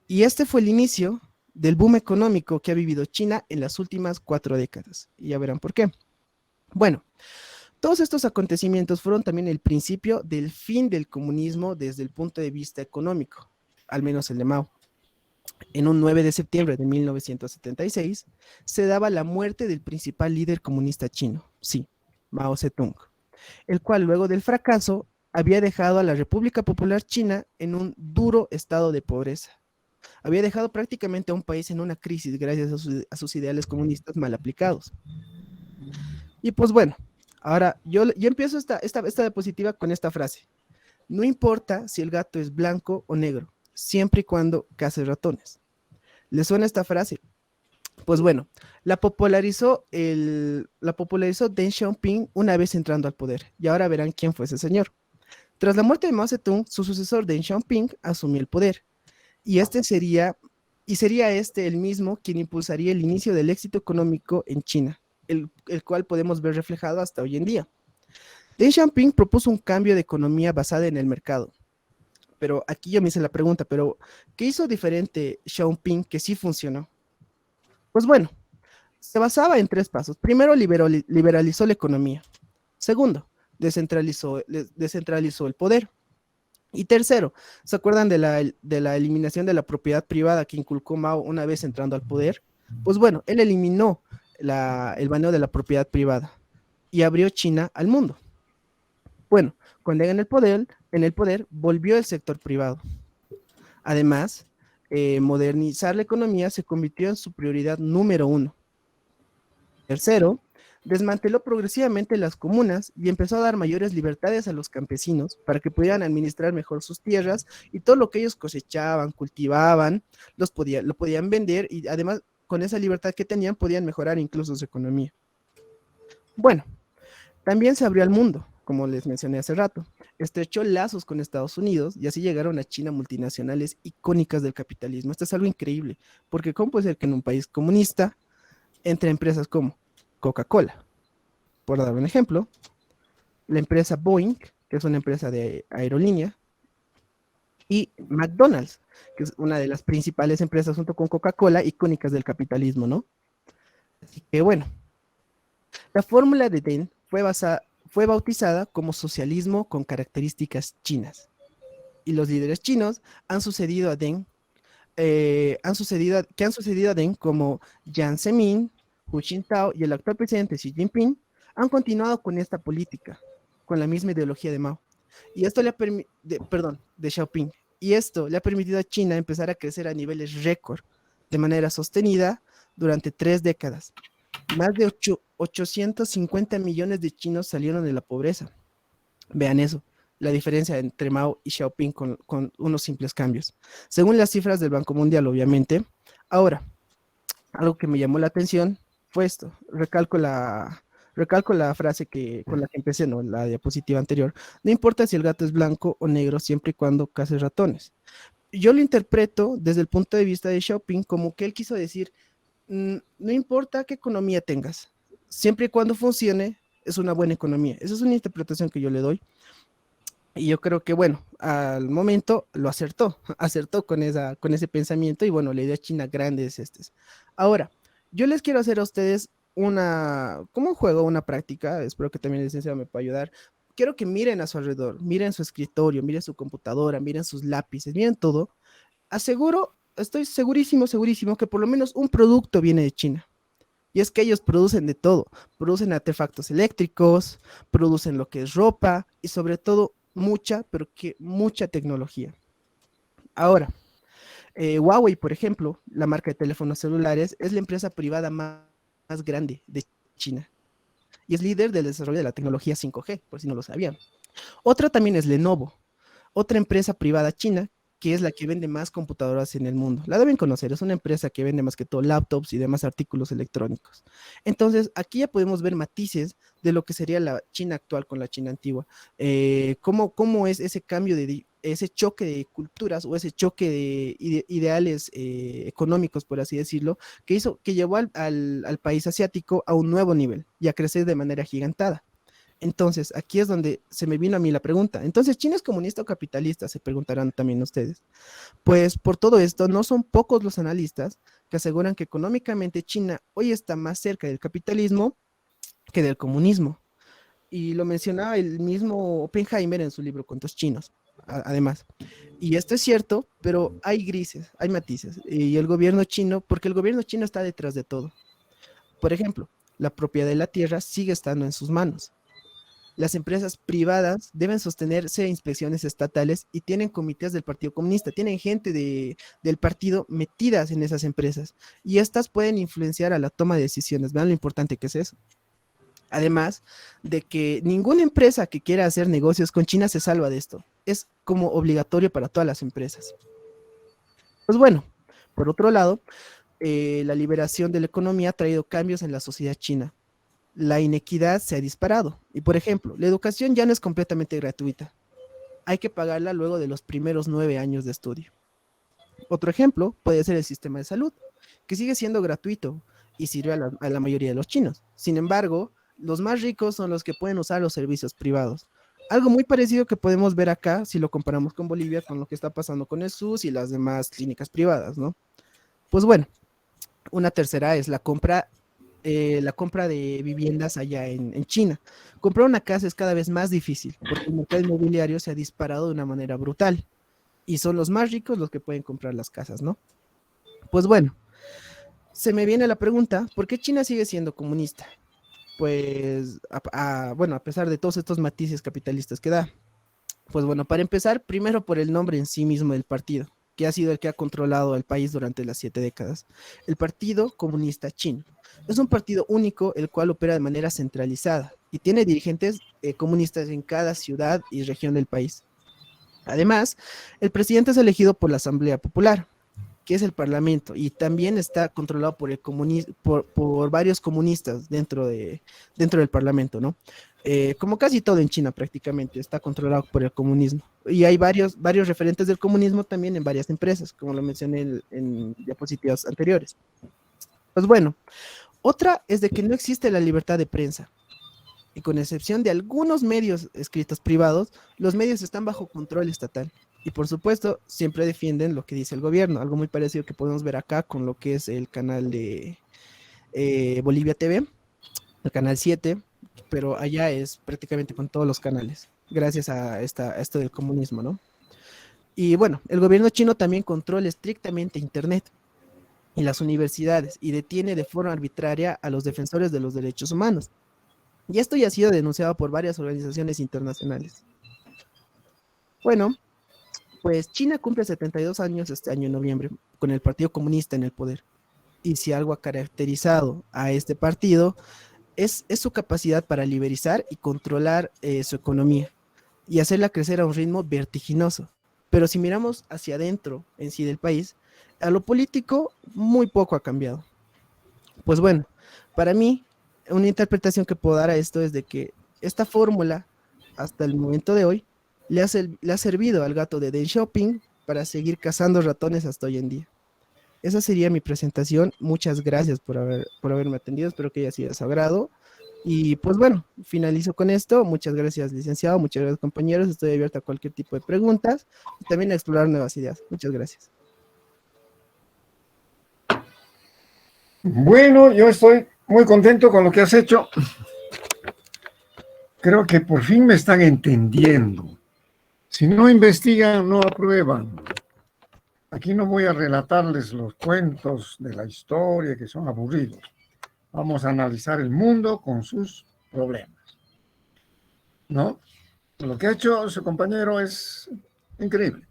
Y este fue el inicio del boom económico que ha vivido China en las últimas 4 décadas. Y ya verán por qué. Bueno, todos estos acontecimientos fueron también el principio del fin del comunismo desde el punto de vista económico, al menos el de Mao. En un 9 de septiembre de 1976 se daba la muerte del principal líder comunista chino, sí, Mao Zedong, el cual luego del fracaso había dejado a la República Popular China en un duro estado de pobreza. Había dejado prácticamente a un país en una crisis gracias a sus ideales comunistas mal aplicados. Y pues bueno, ahora yo empiezo esta diapositiva con esta frase. No importa si el gato es blanco o negro, siempre y cuando case ratones. ¿Les suena esta frase? Pues bueno, la popularizó Deng Xiaoping una vez entrando al poder. Y ahora verán quién fue ese señor. Tras la muerte de Mao Zedong, su sucesor Deng Xiaoping asumió el poder. Y sería el mismo quien impulsaría el inicio del éxito económico en China, el cual podemos ver reflejado hasta hoy en día. Deng Xiaoping propuso un cambio de economía basada en el mercado. Pero aquí yo me hice la pregunta, ¿pero qué hizo diferente Xiaoping que sí funcionó? Pues bueno, se basaba en 3 pasos. Primero, liberalizó la economía. Segundo, descentralizó el poder. Y tercero, ¿se acuerdan de la eliminación de la propiedad privada que inculcó Mao una vez entrando al poder? Pues bueno, él eliminó el baneo de la propiedad privada y abrió China al mundo. Bueno, cuando llega en el poder volvió el sector privado. Además, modernizar la economía se convirtió en su prioridad número 1. Tercero, desmanteló progresivamente las comunas y empezó a dar mayores libertades a los campesinos para que pudieran administrar mejor sus tierras y todo lo que ellos cosechaban, cultivaban, lo podían vender y además con esa libertad que tenían podían mejorar incluso su economía. Bueno, también se abrió al mundo, como les mencioné hace rato, estrechó lazos con Estados Unidos y así llegaron a China multinacionales icónicas del capitalismo. Esto es algo increíble, porque ¿cómo puede ser que en un país comunista entre empresas como Coca-Cola, por dar un ejemplo, la empresa Boeing, que es una empresa de aerolínea, y McDonald's, que es una de las principales empresas junto con Coca-Cola icónicas del capitalismo, ¿no? Así que bueno, la fórmula de Deng fue bautizada como socialismo con características chinas. Y los líderes chinos han sucedido a Deng, como Jiang Zemin, Hu Jintao y el actual presidente Xi Jinping han continuado con esta política, con la misma ideología de Mao. Y esto de Xiaoping. Y esto le ha permitido a China empezar a crecer a niveles récord de manera sostenida durante 3 décadas. Más de 850 millones de chinos salieron de la pobreza. Vean eso, la diferencia entre Mao y Xiaoping con unos simples cambios. Según las cifras del Banco Mundial, obviamente. Ahora, algo que me llamó la atención fue esto. Recalco la frase con la que empecé, ¿no? La diapositiva anterior. No importa si el gato es blanco o negro, siempre y cuando case ratones. yo lo interpreto desde el punto de vista de Shopping como que él quiso decir, no importa qué economía tengas, siempre y cuando funcione, es una buena economía. Esa es una interpretación que yo le doy. Y yo creo que, bueno, al momento lo acertó, acertó con ese pensamiento y bueno, la idea china grande es este. Ahora, yo les quiero hacer a ustedes como un juego, una práctica, espero que también el licenciado me pueda ayudar. Quiero que miren a su alrededor, miren su escritorio, miren su computadora, miren sus lápices, miren todo. Aseguro, estoy segurísimo, segurísimo que por lo menos un producto viene de China. Y es que ellos producen de todo, producen artefactos eléctricos, producen lo que es ropa y sobre todo mucha, pero que mucha tecnología. Ahora, Huawei, por ejemplo, la marca de teléfonos celulares, es la empresa privada más grande de China y es líder del desarrollo de la tecnología 5G, por si no lo sabían. Otra también es Lenovo, otra empresa privada china que es la que vende más computadoras en el mundo. La deben conocer, es una empresa que vende más que todo laptops y demás artículos electrónicos. Entonces, aquí ya podemos ver matices de lo que sería la China actual con la China antigua. Cómo es ese cambio ese choque de culturas o ese choque de ideales económicos, por así decirlo, que llevó al país asiático a un nuevo nivel y a crecer de manera gigantada. Entonces, aquí es donde se me vino a mí la pregunta. Entonces, ¿China es comunista o capitalista? Se preguntarán también ustedes. Pues por todo esto, no son pocos los analistas que aseguran que económicamente China hoy está más cerca del capitalismo que del comunismo. Y lo mencionaba el mismo Oppenheimer en su libro Cuentos Chinos, además. Y esto es cierto, pero hay grises, hay matices. Y el gobierno chino, porque el gobierno chino está detrás de todo. Por ejemplo, la propiedad de la tierra sigue estando en sus manos. Las empresas privadas deben sostenerse a inspecciones estatales y tienen comités del Partido Comunista, tienen gente del partido metidas en esas empresas y estas pueden influenciar a la toma de decisiones. Vean lo importante que es eso. Además de que ninguna empresa que quiera hacer negocios con China se salva de esto. Es como obligatorio para todas las empresas. Pues bueno, por otro lado, la liberación de la economía ha traído cambios en la sociedad china. La inequidad se ha disparado. Y por ejemplo, la educación ya no es completamente gratuita. Hay que pagarla luego de los primeros 9 años de estudio. Otro ejemplo puede ser el sistema de salud, que sigue siendo gratuito y sirve a la mayoría de los chinos. Sin embargo, los más ricos son los que pueden usar los servicios privados. Algo muy parecido que podemos ver acá si lo comparamos con Bolivia, con lo que está pasando con el SUS y las demás clínicas privadas, ¿no? Pues bueno, una tercera es la compra de viviendas allá en China. Comprar una casa es cada vez más difícil porque el mercado inmobiliario se ha disparado de una manera brutal y son los más ricos los que pueden comprar las casas, ¿no? Pues bueno, se me viene la pregunta, ¿por qué China sigue siendo comunista? Pues, bueno, a pesar de todos estos matices capitalistas que da. Pues bueno, para empezar, primero por el nombre en sí mismo del partido, que ha sido el que ha controlado el país durante las 7 décadas. El Partido Comunista Chino. Es un partido único, el cual opera de manera centralizada y tiene dirigentes comunistas en cada ciudad y región del país. Además, el presidente es elegido por la Asamblea Popular, que es el parlamento, y también está controlado por varios comunistas dentro del parlamento, ¿no? Como casi todo en China prácticamente está controlado por el comunismo. Y hay varios referentes del comunismo también en varias empresas, como lo mencioné en diapositivas anteriores. Pues bueno, otra es de que no existe la libertad de prensa. Y con excepción de algunos medios escritos privados, los medios están bajo control estatal. Y por supuesto, siempre defienden lo que dice el gobierno, algo muy parecido que podemos ver acá con lo que es el canal de Bolivia TV, el canal 7, pero allá es prácticamente con todos los canales, gracias a esto del comunismo, ¿no? Y bueno, el gobierno chino también controla estrictamente Internet y las universidades y detiene de forma arbitraria a los defensores de los derechos humanos. Y esto ya ha sido denunciado por varias organizaciones internacionales. Bueno, pues China cumple 72 años este año en noviembre, con el Partido Comunista en el poder. Y si algo ha caracterizado a este partido es su capacidad para liberalizar y controlar su economía y hacerla crecer a un ritmo vertiginoso. Pero si miramos hacia adentro en sí del país, a lo político muy poco ha cambiado. Pues bueno, para mí, una interpretación que puedo dar a esto es de que esta fórmula, hasta el momento de hoy, le ha servido al gato de Deng Xiaoping para seguir cazando ratones hasta hoy en día. Esa sería mi presentación. Muchas gracias por haberme atendido. Espero que haya sido de su agrado. Y pues bueno, finalizo con esto. Muchas gracias, licenciado. Muchas gracias, compañeros. Estoy abierto a cualquier tipo de preguntas y también a explorar nuevas ideas. Muchas gracias. Bueno, yo estoy muy contento con lo que has hecho. Creo que por fin me están entendiendo. Si no investigan, no aprueban. Aquí no voy a relatarles los cuentos de la historia que son aburridos. Vamos a analizar el mundo con sus problemas, ¿no? Lo que ha hecho su compañero es increíble.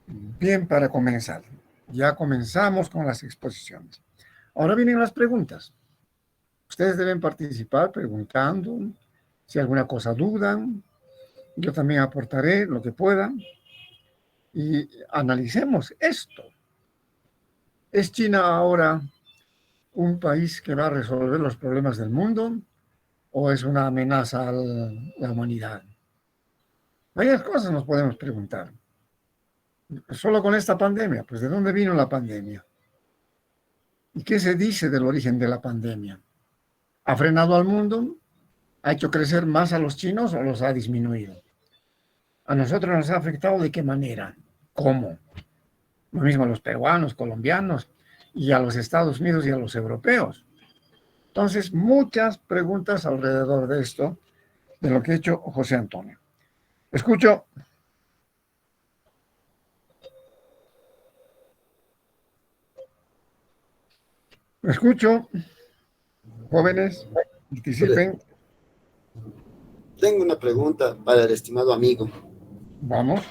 Bien, para comenzar. Ya comenzamos con las exposiciones. Ahora vienen las preguntas. Ustedes deben participar preguntando. Si alguna cosa dudan, yo también aportaré lo que pueda. Y analicemos esto. ¿Es China ahora un país que va a resolver los problemas del mundo o es una amenaza a la humanidad? Varias cosas nos podemos preguntar. Solo con esta pandemia, pues ¿de dónde vino la pandemia? ¿Y qué se dice del origen de la pandemia? ¿Ha frenado al mundo? ¿Ha hecho crecer más a los chinos o los ha disminuido? ¿A nosotros nos ha afectado de qué manera? ¿Cómo? Lo mismo a los peruanos, colombianos y a los Estados Unidos y a los europeos. Entonces, muchas preguntas alrededor de esto, de lo que ha hecho José Antonio. Escucho. Escucho. Jóvenes, participen. Tengo una pregunta para el estimado amigo. Vamos.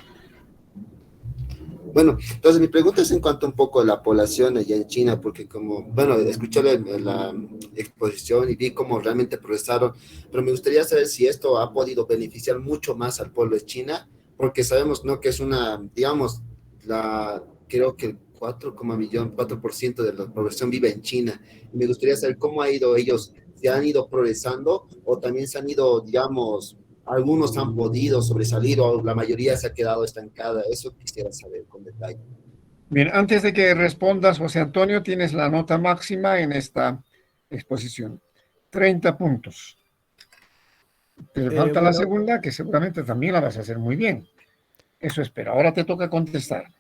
Bueno, entonces mi pregunta es en cuanto un poco a la población allá en China, porque como, bueno, escuché la exposición y vi cómo realmente progresaron, pero me gustaría saber si esto ha podido beneficiar mucho más al pueblo de China, porque sabemos, ¿no? Que es una, digamos, creo que el 4% de la población vive en China. Y me gustaría saber cómo ha ido ellos, si han ido progresando o también se han ido, digamos, algunos han podido sobresalir o la mayoría se ha quedado estancada. Eso quisiera saber con detalle. Bien, antes de que respondas, José Antonio, tienes la nota máxima en esta exposición. 30 puntos. Te falta la Bueno, segunda, que seguramente también la vas a hacer muy bien. Eso espero. Ahora te toca contestar.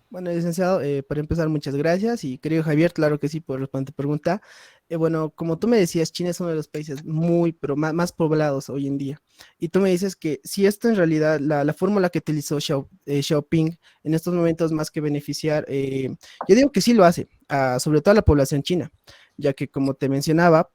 Bueno, licenciado, para empezar, muchas gracias. Y querido Javier, claro que sí, por responder tu pregunta. Bueno, como tú me decías, China es uno de los países muy, pero más poblados hoy en día. Y tú me dices que si esto en realidad, la fórmula que utilizó Xiaoping en estos momentos, más que beneficiar, yo digo que sí lo hace, sobre todo a la población china, ya que como te mencionaba,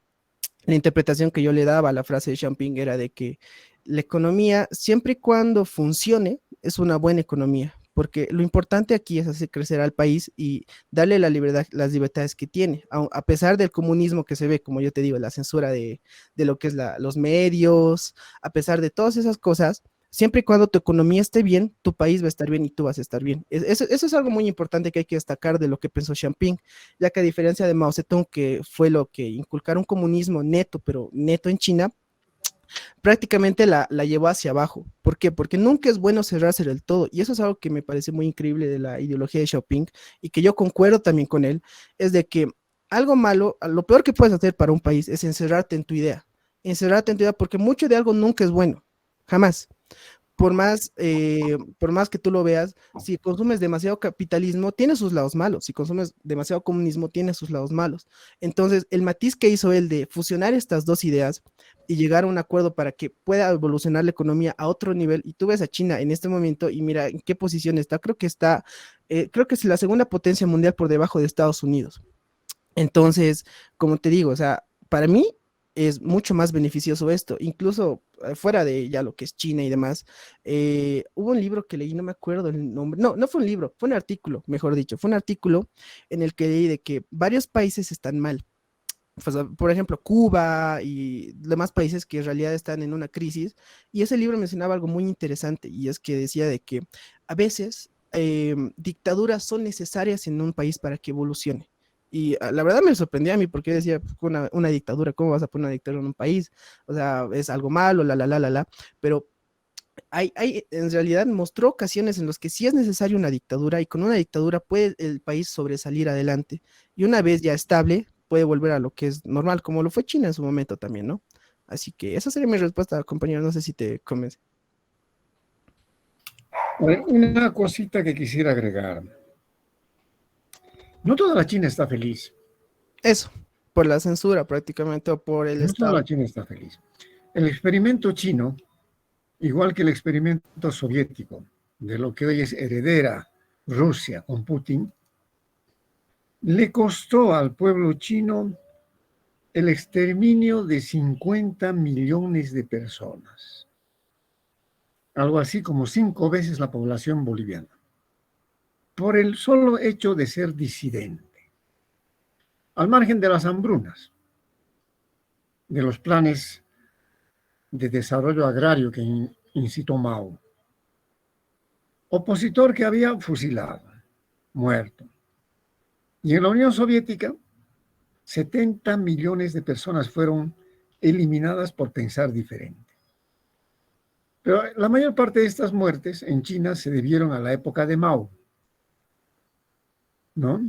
la interpretación que yo le daba a la frase de Xiaoping era de que la economía, siempre y cuando funcione, es una buena economía, porque lo importante aquí es hacer crecer al país y darle la libertad, las libertades que tiene, a pesar del comunismo que se ve, como yo te digo, la censura de lo que es los medios, a pesar de todas esas cosas, siempre y cuando tu economía esté bien, tu país va a estar bien y tú vas a estar bien. Eso es algo muy importante que hay que destacar de lo que pensó Xiaoping, ya que a diferencia de Mao Zedong, que fue lo que inculcaron un comunismo neto, pero neto en China, prácticamente la llevó hacia abajo. ¿Por qué? Porque nunca es bueno cerrarse del todo. Y eso es algo que me parece muy increíble de la ideología de Xiaoping y que yo concuerdo también con él, es de que algo malo, lo peor que puedes hacer para un país es encerrarte en tu idea. Encerrarte en tu idea porque mucho de algo nunca es bueno. Jamás. Por más que tú lo veas, si consumes demasiado capitalismo, tiene sus lados malos. Si consumes demasiado comunismo, tiene sus lados malos. Entonces, el matiz que hizo él de fusionar estas dos ideas y llegar a un acuerdo para que pueda evolucionar la economía a otro nivel, y tú ves a China en este momento y mira en qué posición está, creo que es la segunda potencia mundial por debajo de Estados Unidos. Entonces, como te digo, o sea, para mí es mucho más beneficioso esto, incluso fuera de ya lo que es China y demás. Hubo un libro que leí, no me acuerdo el nombre, no fue un libro, fue un artículo, mejor dicho, fue un artículo en el que leí de que varios países están mal. Pues, por ejemplo, Cuba y demás países que en realidad están en una crisis, y ese libro mencionaba algo muy interesante, y es que decía de que a veces dictaduras son necesarias en un país para que evolucione. Y la verdad me sorprendió a mí porque decía, pues, una dictadura, ¿cómo vas a poner una dictadura en un país? O sea, es algo malo, pero En realidad mostró ocasiones en las que sí es necesaria una dictadura y con una dictadura puede el país sobresalir adelante y una vez ya estable puede volver a lo que es normal, como lo fue China en su momento también, ¿no? Así que esa sería mi respuesta, compañero, no sé si te convence. Una cosita que quisiera agregar. No toda la China está feliz. Eso, por la censura prácticamente o por el No toda Estado. la China está feliz. El experimento chino, igual que el experimento soviético, de lo que hoy es heredera Rusia con Putin, le costó al pueblo chino el exterminio de 50 millones de personas, algo así como 5 veces la población boliviana, por el solo hecho de ser disidente, al margen de las hambrunas, de los planes de desarrollo agrario que incitó Mao, opositor que había fusilado, muerto. Y en la Unión Soviética, 70 millones de personas fueron eliminadas por pensar diferente. Pero la mayor parte de estas muertes en China se debieron a la época de Mao, ¿no?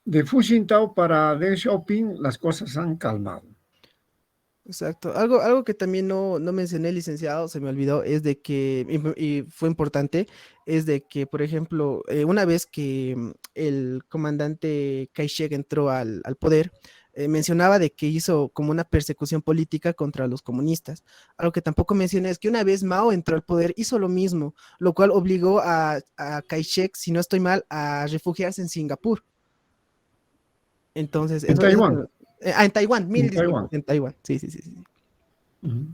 De Fu Jintao para Deng Xiaoping las cosas han calmado. Exacto. Algo que también no mencioné, licenciado, se me olvidó, es de que, y fue importante, es de que, por ejemplo, una vez que el comandante Kai-shek entró al poder, mencionaba de que hizo como una persecución política contra los comunistas. Algo que tampoco mencioné es que una vez Mao entró al poder, hizo lo mismo, lo cual obligó a Kai-shek, si no estoy mal, a refugiarse en Singapur. Entonces, En Taiwán, en Taiwán, mil en disculpas, Taiwán. en Taiwán, sí, sí, sí, sí. Ujú.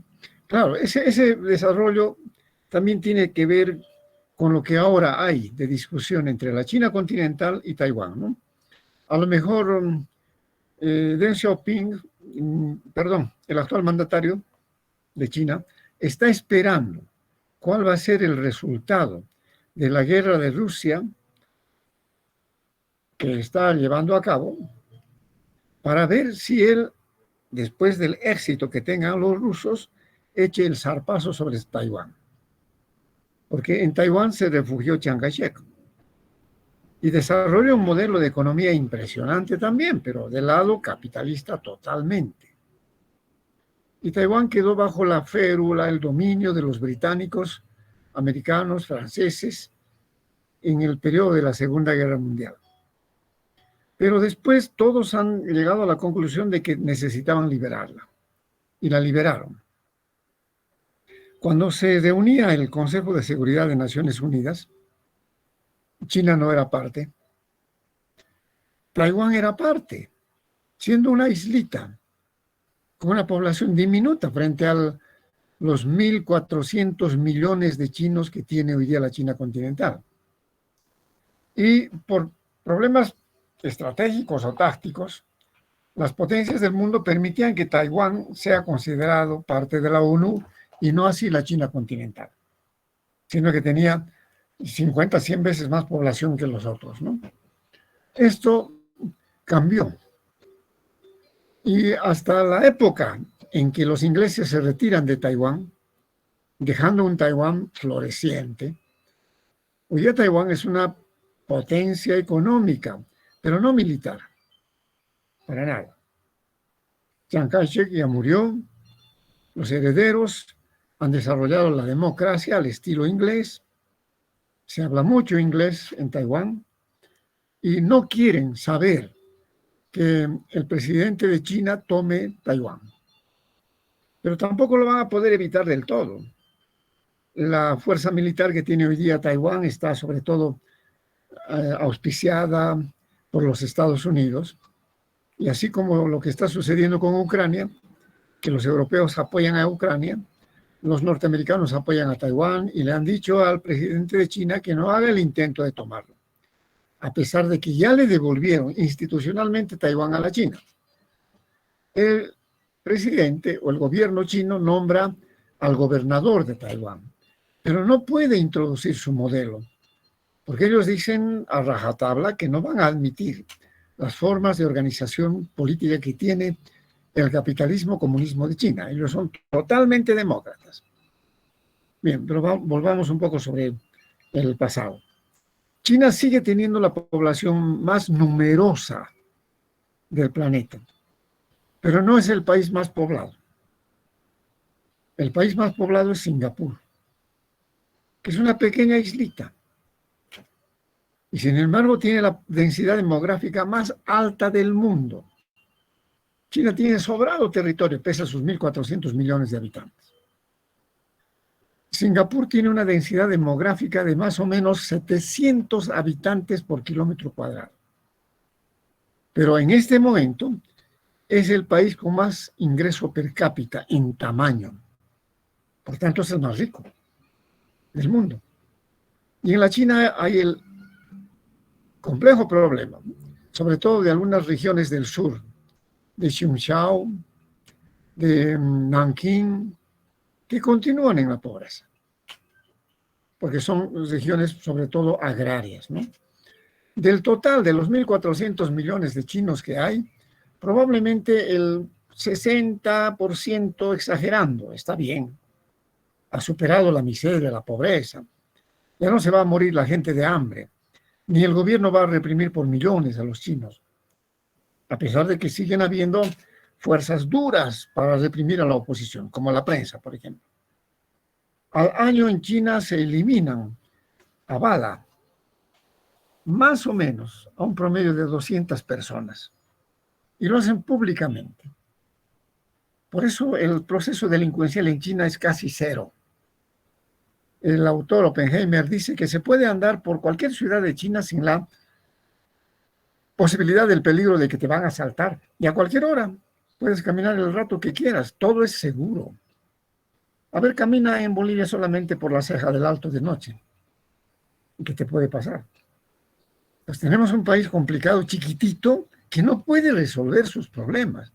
Claro, ese desarrollo también tiene que ver con lo que ahora hay de discusión entre la China continental y Taiwán, ¿no? A lo mejor Deng Xiaoping, perdón, el actual mandatario de China, está esperando cuál va a ser el resultado de la guerra de Rusia que está llevando a cabo para ver si él, después del éxito que tengan los rusos, eche el zarpazo sobre Taiwán. Porque en Taiwán se refugió Chiang Kai-shek y desarrolla un modelo de economía impresionante también, pero del lado capitalista totalmente. Y Taiwán quedó bajo la férula, el dominio de los británicos, americanos, franceses, en el periodo de la Segunda Guerra Mundial. Pero después todos han llegado a la conclusión de que necesitaban liberarla, y la liberaron. Cuando se reunía el Consejo de Seguridad de Naciones Unidas, China no era parte, Taiwán era parte, siendo una islita con una población diminuta frente a los 1.400 millones de chinos que tiene hoy día la China continental. Y por problemas estratégicos o tácticos, las potencias del mundo permitían que Taiwán sea considerado parte de la ONU y no así la China continental, sino que tenía 50, 100 veces más población que los otros, ¿no? Esto cambió. Y hasta la época en que los ingleses se retiran de Taiwán, dejando un Taiwán floreciente, hoy día Taiwán es una potencia económica, pero no militar, para nada. Chiang Kai-shek ya murió, los herederos han desarrollado la democracia al estilo inglés, se habla mucho inglés en Taiwán y no quieren saber que el presidente de China tome Taiwán. Pero tampoco lo van a poder evitar del todo. La fuerza militar que tiene hoy día Taiwán está sobre todo auspiciada por los Estados Unidos, y así como lo que está sucediendo con Ucrania, que los europeos apoyan a Ucrania, los norteamericanos apoyan a Taiwán y le han dicho al presidente de China que no haga el intento de tomarlo, a pesar de que ya le devolvieron institucionalmente Taiwán a la China. El presidente o el gobierno chino nombra al gobernador de Taiwán, pero no puede introducir su modelo, porque ellos dicen a rajatabla que no van a admitir las formas de organización política que tiene el capitalismo comunismo de China. Ellos son totalmente demócratas. Bien, pero volvamos un poco sobre el pasado. China sigue teniendo la población más numerosa del planeta, pero no es el país más poblado. El país más poblado es Singapur, que es una pequeña islita. Y sin embargo tiene la densidad demográfica más alta del mundo. China tiene sobrado territorio, pese a sus 1.400 millones de habitantes. Singapur tiene una densidad demográfica de más o menos 700 habitantes por kilómetro cuadrado. Pero en este momento es el país con más ingreso per cápita en tamaño. Por tanto, es el más rico del mundo. Y en la China hay el complejo problema, sobre todo de algunas regiones del sur, de Xinjiang, de Nanking, que continúan en la pobreza, porque son regiones sobre todo agrarias, ¿no? Del total de los 1.400 millones de chinos que hay, probablemente el 60%, exagerando, está bien, ha superado la miseria, la pobreza. Ya no se va a morir la gente de hambre, ni el gobierno va a reprimir por millones a los chinos, a pesar de que siguen habiendo fuerzas duras para reprimir a la oposición, como la prensa, por ejemplo. Al año en China se eliminan a bala, más o menos, a un promedio de 200 personas, y lo hacen públicamente. Por eso el proceso delincuencial en China es casi cero. El autor Oppenheimer dice que se puede andar por cualquier ciudad de China sin la posibilidad del peligro de que te van a asaltar. Y a cualquier hora puedes caminar el rato que quieras. Todo es seguro. A ver, camina en Bolivia solamente por la ceja del Alto de noche. ¿Qué te puede pasar? Pues tenemos un país complicado, chiquitito, que no puede resolver sus problemas.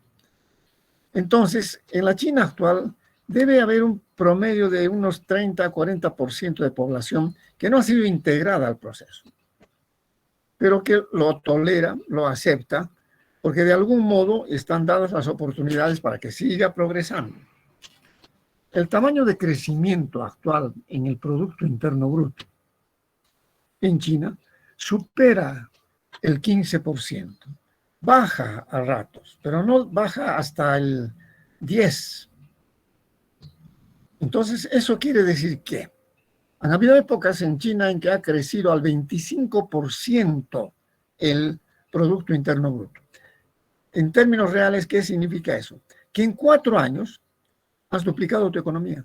Entonces, en la China actual debe haber un promedio de unos 30 a 40% de población que no ha sido integrada al proceso, pero que lo tolera, lo acepta, porque de algún modo están dadas las oportunidades para que siga progresando. El tamaño de crecimiento actual en el Producto Interno Bruto en China supera el 15%. Baja a ratos, pero no baja hasta el 10%. Entonces, eso quiere decir que han habido épocas en China en que ha crecido al 25% el Producto Interno Bruto. En términos reales, ¿qué significa eso? Que en 4 años has duplicado tu economía.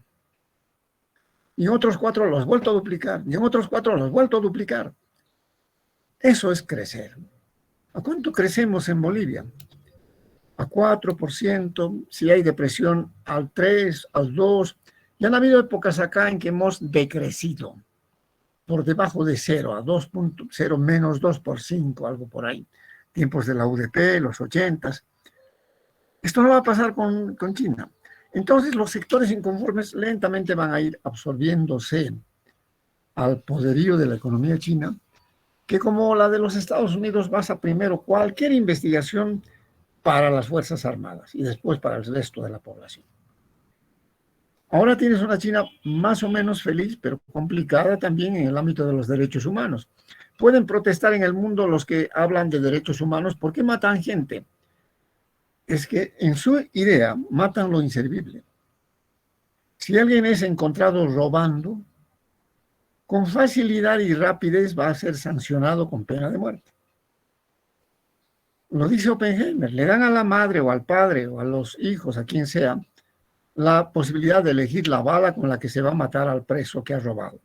Y en otros 4 lo has vuelto a duplicar. Y en otros 4 lo has vuelto a duplicar. Eso es crecer. ¿A cuánto crecemos en Bolivia? A 4%, si hay depresión, al 3%, al 2%. Ya han habido épocas acá en que hemos decrecido por debajo de 0, a 2.0 menos 2 por 5, algo por ahí. Tiempos de la UDP, los 80s. Esto no va a pasar con China. Entonces los sectores inconformes lentamente van a ir absorbiéndose al poderío de la economía china, que como la de los Estados Unidos basa primero cualquier investigación para las Fuerzas Armadas y después para el resto de la población. Ahora tienes una China más o menos feliz, pero complicada también en el ámbito de los derechos humanos. Pueden protestar en el mundo los que hablan de derechos humanos. ¿Por qué matan gente? Es que en su idea matan lo inservible. Si alguien es encontrado robando, con facilidad y rapidez va a ser sancionado con pena de muerte. Lo dice Oppenheimer, le dan a la madre o al padre o a los hijos, a quien sea, la posibilidad de elegir la bala con la que se va a matar al preso que ha robado.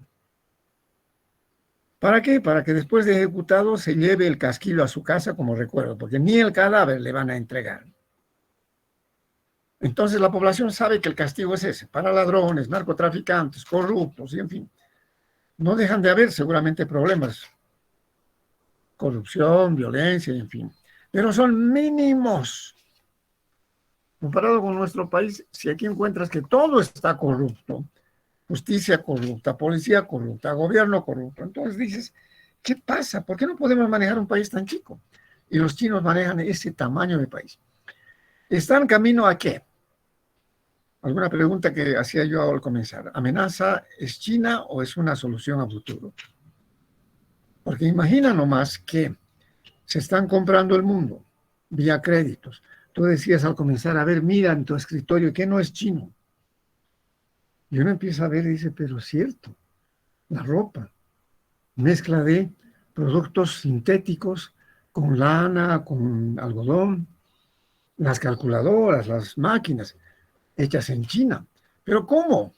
¿Para qué? Para que después de ejecutado se lleve el casquillo a su casa como recuerdo, porque ni el cadáver le van a entregar. Entonces la población sabe que el castigo es ese, para ladrones, narcotraficantes, corruptos, y en fin. No dejan de haber seguramente problemas, corrupción, violencia, en fin, pero son mínimos. Comparado con nuestro país, si aquí encuentras que todo está corrupto, justicia corrupta, policía corrupta, gobierno corrupto, entonces dices, ¿qué pasa? ¿Por qué no podemos manejar un país tan chico? Y los chinos manejan ese tamaño de país. ¿Están camino a qué? alguna pregunta que hacía yo al comenzar. ¿Amenaza es China o es una solución a futuro? Porque imagina nomás que se están comprando el mundo vía créditos. Tú decías al comenzar, a ver, mira en tu escritorio que no es chino. Y uno empieza a ver y dice, pero es cierto, la ropa, mezcla de productos sintéticos con lana, con algodón, las calculadoras, las máquinas hechas en China. ¿Pero cómo?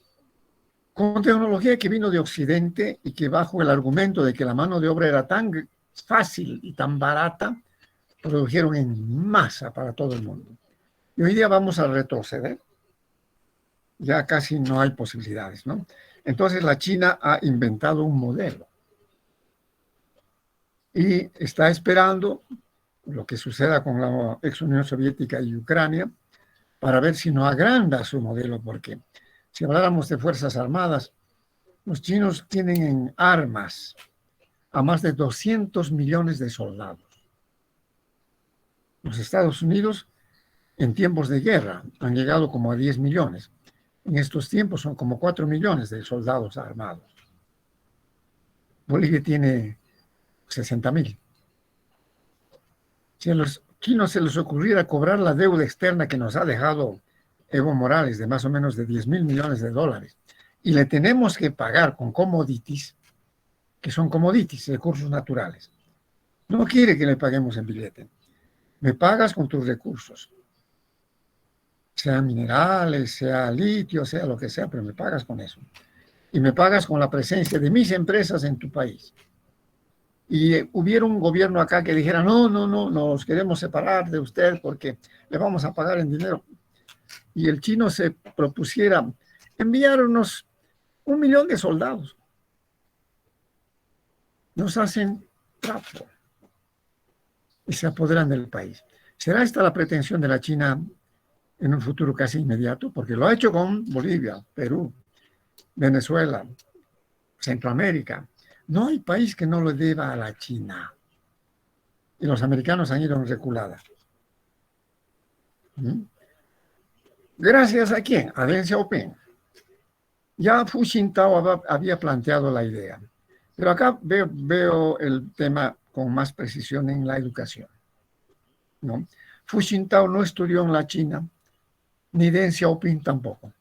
Con tecnología que vino de Occidente y que bajo el argumento de que la mano de obra era tan fácil y tan barata, produjeron en masa para todo el mundo. Y hoy día vamos a retroceder. Ya casi no hay posibilidades, ¿no? Entonces la China ha inventado un modelo y está esperando lo que suceda con la ex Unión Soviética y Ucrania para ver si no agranda su modelo, porque si habláramos de Fuerzas Armadas, los chinos tienen en armas a más de 200 millones de soldados. Los Estados Unidos, en tiempos de guerra, han llegado como a 10 millones. En estos tiempos son como 4 millones de soldados armados. Bolivia tiene 60.000. Si a los chinos se les ocurriera cobrar la deuda externa que nos ha dejado Evo Morales de más o menos de 10.000 millones de dólares, y le tenemos que pagar con commodities, que son commodities, recursos naturales. No quiere que le paguemos en billete. Me pagas con tus recursos, sea minerales, sea litio, sea lo que sea, pero me pagas con eso. Y me pagas con la presencia de mis empresas en tu país. Y hubiera un gobierno acá que dijera, no, no, no, nos queremos separar de usted porque le vamos a pagar en dinero. Y el chino se propusiera enviarnos 1 millón de soldados. Nos hacen trapo y se apoderan del país. ¿Será esta la pretensión de la China en un futuro casi inmediato? Porque lo ha hecho con Bolivia, Perú, Venezuela, Centroamérica. No hay país que no lo deba a la China. Y los americanos han ido en reculada. ¿Gracias a quién? A Deng Xiaoping. Ya Hu Jintao había planteado la idea. Pero acá veo el tema con más precisión en la educación, ¿no? Hu Jintao no estudió en la China, ni Deng Xiaoping tampoco.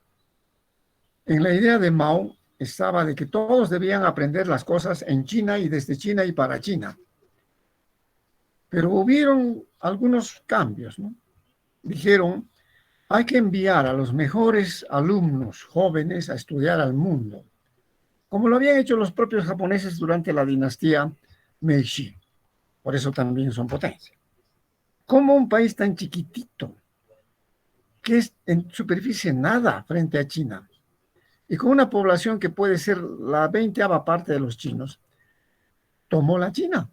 En la idea de Mao estaba de que todos debían aprender las cosas en China y desde China y para China. Pero hubieron algunos cambios, ¿no? Dijeron, hay que enviar a los mejores alumnos jóvenes a estudiar al mundo, como lo habían hecho los propios japoneses durante la dinastía Meiji. Por eso también son potencia. ¿Cómo un país tan chiquitito, que es en superficie nada frente a China, y con una población que puede ser la 20ª parte de los chinos, tomó la China?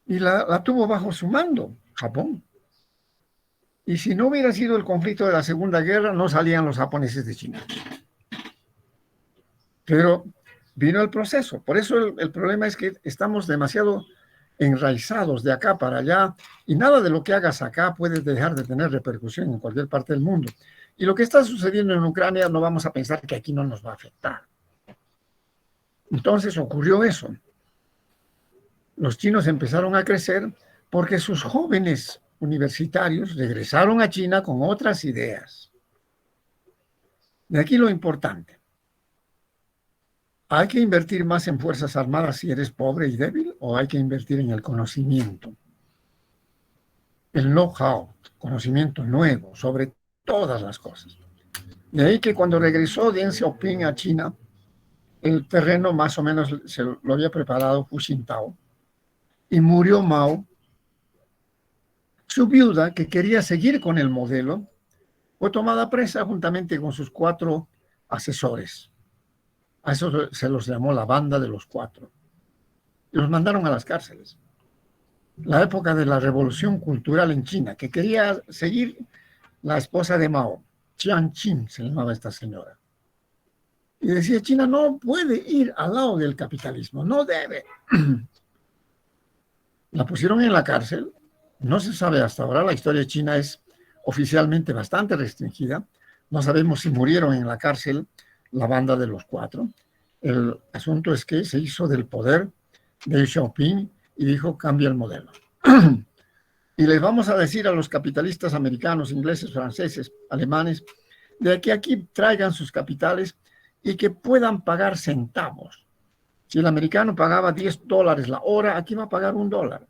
Y la tuvo bajo su mando, Japón. Y si no hubiera sido el conflicto de la Segunda Guerra, no salían los japoneses de China. Pero vino el proceso. Por eso el problema es que estamos demasiado enraizados de acá para allá y nada de lo que hagas acá puede dejar de tener repercusión en cualquier parte del mundo. Y lo que está sucediendo en Ucrania no vamos a pensar que aquí no nos va a afectar. Entonces ocurrió eso. Los chinos empezaron a crecer porque sus jóvenes universitarios regresaron a China con otras ideas. De aquí lo importante. ¿Hay que invertir más en Fuerzas Armadas si eres pobre y débil o hay que invertir en el conocimiento? El know-how, conocimiento nuevo sobre todas las cosas. De ahí que cuando regresó Deng Xiaoping a China, el terreno más o menos se lo había preparado Hu Jintao y murió Mao. Su viuda, que quería seguir con el modelo, fue tomada presa juntamente con sus 4 asesores. A eso se los llamó la banda de los 4. Y los mandaron a las cárceles. La época de la revolución cultural en China, que quería seguir la esposa de Mao, Jiang Qin se llamaba esta señora. Y decía, China no puede ir al lado del capitalismo, no debe. La pusieron en la cárcel. No se sabe hasta ahora, la historia china es oficialmente bastante restringida. No sabemos si murieron en la cárcel la banda de los 4. El asunto es que se hizo del poder de Xiaoping y dijo, cambia el modelo. Y les vamos a decir a los capitalistas americanos, ingleses, franceses, alemanes, de que aquí traigan sus capitales y que puedan pagar centavos. Si el americano pagaba $10 la hora, aquí va a pagar $1.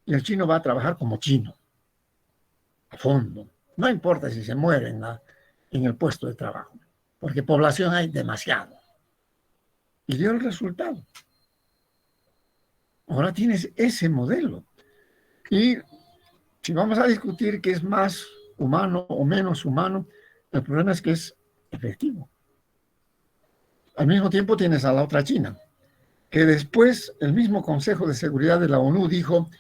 Y el chino va a trabajar como chino, a fondo. No importa si se muere en el puesto de trabajo, porque población hay demasiado. Y dio el resultado. Ahora tienes ese modelo. Y si vamos a discutir qué es más humano o menos humano, el problema es que es efectivo. Al mismo tiempo tienes a la otra China, que después el mismo Consejo de Seguridad de la ONU dijo,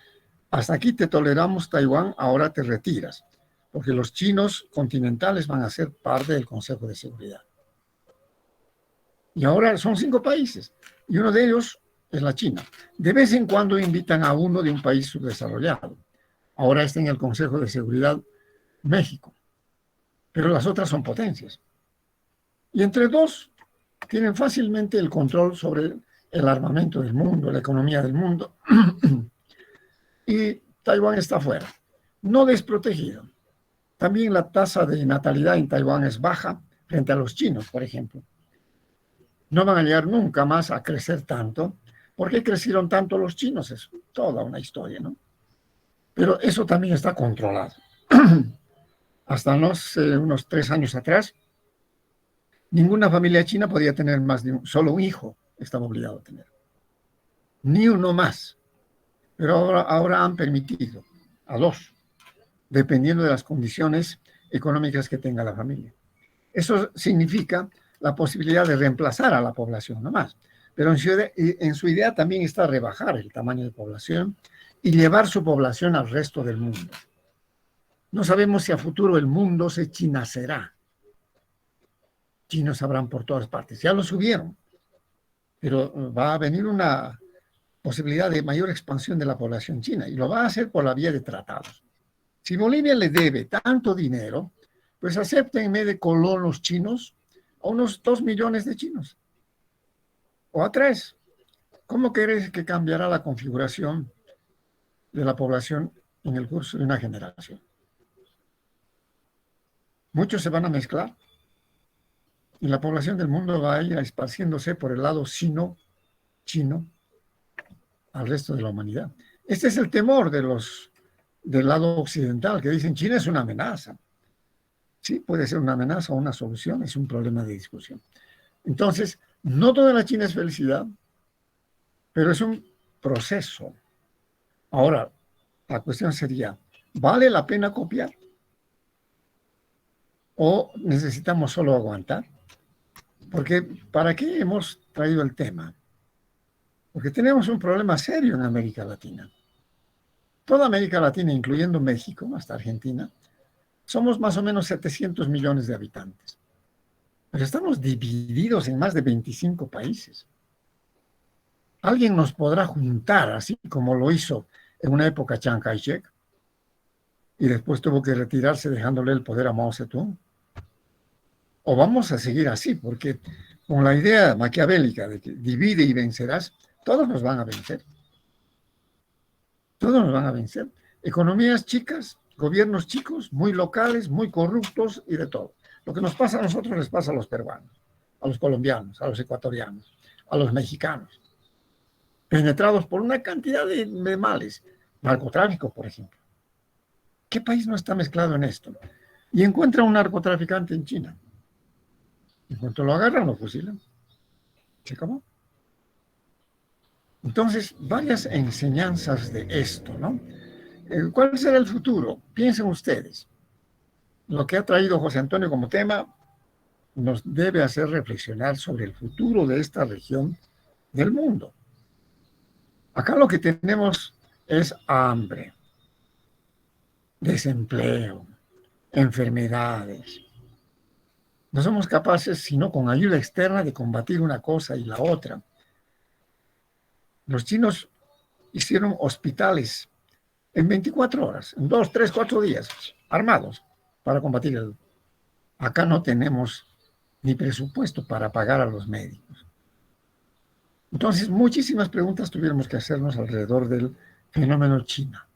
hasta aquí te toleramos Taiwán, ahora te retiras, porque los chinos continentales van a ser parte del Consejo de Seguridad. Y ahora son 5 países, y uno de ellos es la China. De vez en cuando invitan a uno de un país subdesarrollado. Ahora está en el Consejo de Seguridad México, pero las otras son potencias. Y entre dos tienen fácilmente el control sobre el armamento del mundo, la economía del mundo. Y Taiwán está fuera, no desprotegido. También la tasa de natalidad en Taiwán es baja frente a los chinos, por ejemplo. No van a llegar nunca más a crecer tanto. ¿Por qué crecieron tanto los chinos? Es toda una historia, ¿no? Pero eso también está controlado. Hasta unos 3 años atrás, ninguna familia china podía tener más de solo un hijo, estaba obligado a tener. Ni uno más. Pero ahora han permitido a 2, dependiendo de las condiciones económicas que tenga la familia. Eso significa la posibilidad de reemplazar a la población, no más. Pero en su idea también está rebajar el tamaño de población y llevar su población al resto del mundo. No sabemos si a futuro el mundo se chinacerá. Chinos habrán por todas partes. Ya lo subieron. Pero va a venir una posibilidad de mayor expansión de la población china y lo va a hacer por la vía de tratados. Si Bolivia le debe tanto dinero, pues acéptenme de colonos chinos a unos 2 millones de chinos o a 3. ¿Cómo crees que cambiará la configuración de la población en el curso de una generación? Muchos se van a mezclar y la población del mundo va a ir esparciéndose por el lado chino al resto de la humanidad. Este es el temor del lado occidental, que dicen China es una amenaza. Sí, puede ser una amenaza o una solución, es un problema de discusión. Entonces, no toda la China es felicidad, pero es un proceso. Ahora, la cuestión sería, ¿vale la pena copiar? ¿O necesitamos solo aguantar? Porque, ¿para qué hemos traído el tema? Porque tenemos un problema serio en América Latina. Toda América Latina, incluyendo México, hasta Argentina, somos más o menos 700 millones de habitantes. Pero estamos divididos en más de 25 países. ¿Alguien nos podrá juntar, así como lo hizo en una época Chiang Kai-shek? Y después tuvo que retirarse dejándole el poder a Mao Zedong. ¿O vamos a seguir así? Porque con la idea maquiavélica de que divide y vencerás, todos nos van a vencer. Todos nos van a vencer. Economías chicas, gobiernos chicos, muy locales, muy corruptos y de todo. Lo que nos pasa a nosotros les pasa a los peruanos, a los colombianos, a los ecuatorianos, a los mexicanos, penetrados por una cantidad de males. Narcotráfico, por ejemplo. ¿Qué país no está mezclado en esto? Y encuentra un narcotraficante en China. En cuanto lo agarran, lo fusilan. Se acabó. Entonces, varias enseñanzas de esto, ¿no? ¿Cuál será el futuro? Piensen ustedes. Lo que ha traído José Antonio como tema nos debe hacer reflexionar sobre el futuro de esta región del mundo. Acá lo que tenemos es hambre, desempleo, enfermedades. No somos capaces, sino con ayuda externa, de combatir una cosa y la otra. Los chinos hicieron hospitales en 24 horas, en 2, 3, 4 días. armados para combatir el... Acá no tenemos ni presupuesto para pagar a los médicos. Entonces, muchísimas preguntas tuviéramos que hacernos alrededor del fenómeno China.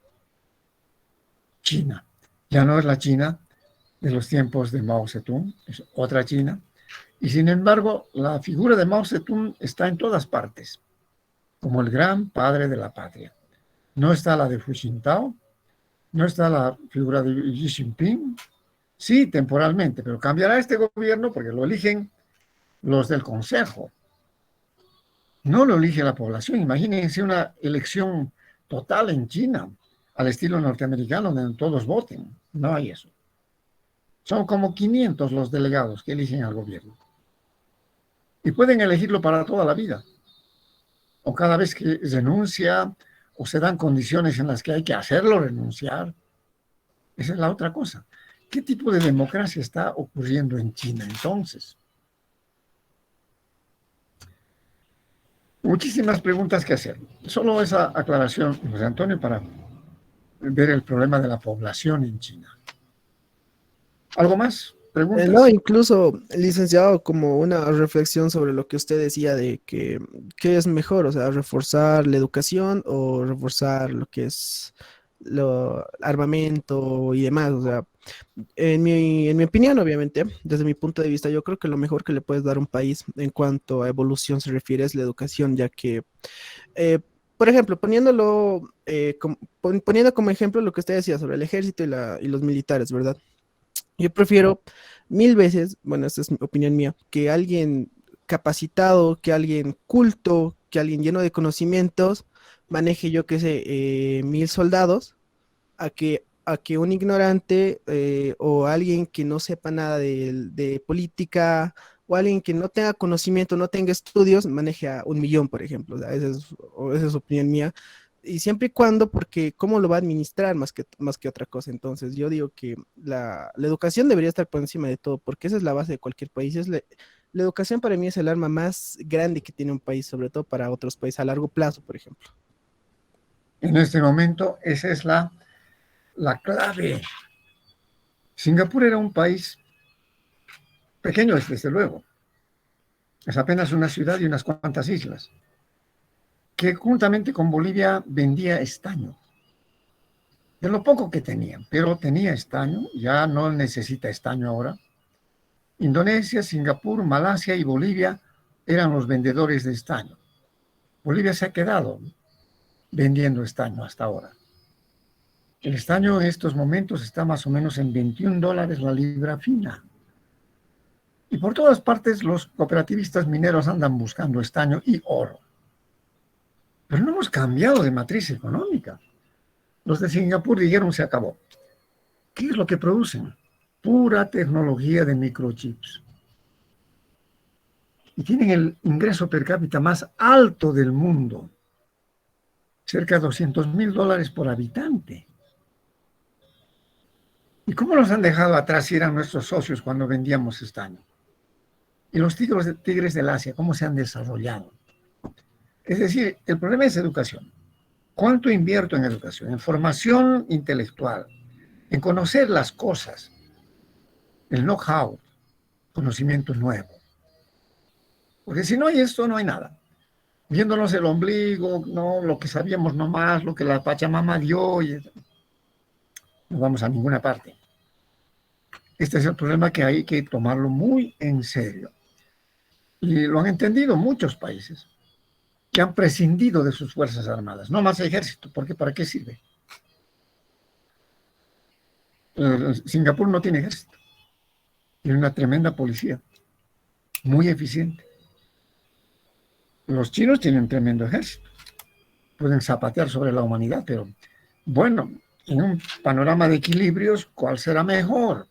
China. Ya no es la China de los tiempos de Mao Zedong, es otra China. Y sin embargo, la figura de Mao Zedong está en todas partes, como el gran padre de la patria. No está la de Hu Jintao, no está la figura de Xi Jinping, sí, temporalmente, pero cambiará este gobierno porque lo eligen los del Consejo. No lo elige la población. Imagínense una elección total en China, al estilo norteamericano, donde todos voten. No hay eso. Son como 500 los delegados que eligen al gobierno. Y pueden elegirlo para toda la vida. O cada vez que renuncia, o se dan condiciones en las que hay que hacerlo renunciar. Esa es la otra cosa. ¿Qué tipo de democracia está ocurriendo en China entonces? Muchísimas preguntas que hacer. Solo esa aclaración, José Antonio, para ver el problema de la población en China. ¿Algo más? ¿Preguntas? No, incluso, licenciado, como una reflexión sobre lo que usted decía de que qué es mejor, o sea, reforzar la educación o reforzar lo que es lo armamento y demás, o sea, en mi opinión, obviamente, desde mi punto de vista, yo creo que lo mejor que le puedes dar a un país en cuanto a evolución se refiere es la educación, ya que, eh, por ejemplo, poniendo como ejemplo lo que usted decía sobre el ejército y los militares, ¿verdad? Yo prefiero mil veces, bueno, esta es mi opinión mía, que alguien capacitado, que alguien culto, que alguien lleno de conocimientos maneje, yo qué sé, 1000 soldados, a que un ignorante o alguien que no sepa nada de política o alguien que no tenga conocimiento, no tenga estudios, maneje a 1 millón, por ejemplo. O sea, esa es opinión mía. Y siempre y cuando, porque cómo lo va a administrar más que otra cosa. Entonces, yo digo que la educación debería estar por encima de todo, porque esa es la base de cualquier país. La educación para mí es el arma más grande que tiene un país, sobre todo para otros países a largo plazo, por ejemplo. En este momento, esa es la clave. Singapur era un país pequeño, desde luego. Es apenas una ciudad y unas cuantas islas, que juntamente con Bolivia vendía estaño. De lo poco que tenían, pero tenía estaño, ya no necesita estaño ahora. Indonesia, Singapur, Malasia y Bolivia eran los vendedores de estaño. Bolivia se ha quedado vendiendo estaño hasta ahora. El estaño en estos momentos está más o menos en $21 la libra fina. Y por todas partes los cooperativistas mineros andan buscando estaño y oro. Pero no hemos cambiado de matriz económica. Los de Singapur dijeron se acabó. ¿Qué es lo que producen? Pura tecnología de microchips. Y tienen el ingreso per cápita más alto del mundo. Cerca de $200,000 por habitante. ¿Y cómo nos han dejado atrás si eran nuestros socios cuando vendíamos estaño? Y los tigres del Asia, ¿cómo se han desarrollado? Es decir, el problema es educación. ¿Cuánto invierto en educación? En formación intelectual, en conocer las cosas, el know-how, conocimiento nuevo. Porque si no hay esto, no hay nada. Viéndonos el ombligo, no lo que sabíamos nomás, lo que la Pachamama dio, y no vamos a ninguna parte. Este es el problema que hay que tomarlo muy en serio. Y lo han entendido muchos países que han prescindido de sus fuerzas armadas, no más ejército, porque ¿para qué sirve? Singapur no tiene ejército, tiene una tremenda policía, muy eficiente. Los chinos tienen un tremendo ejército, pueden zapatear sobre la humanidad, pero bueno, en un panorama de equilibrios, ¿cuál será mejor?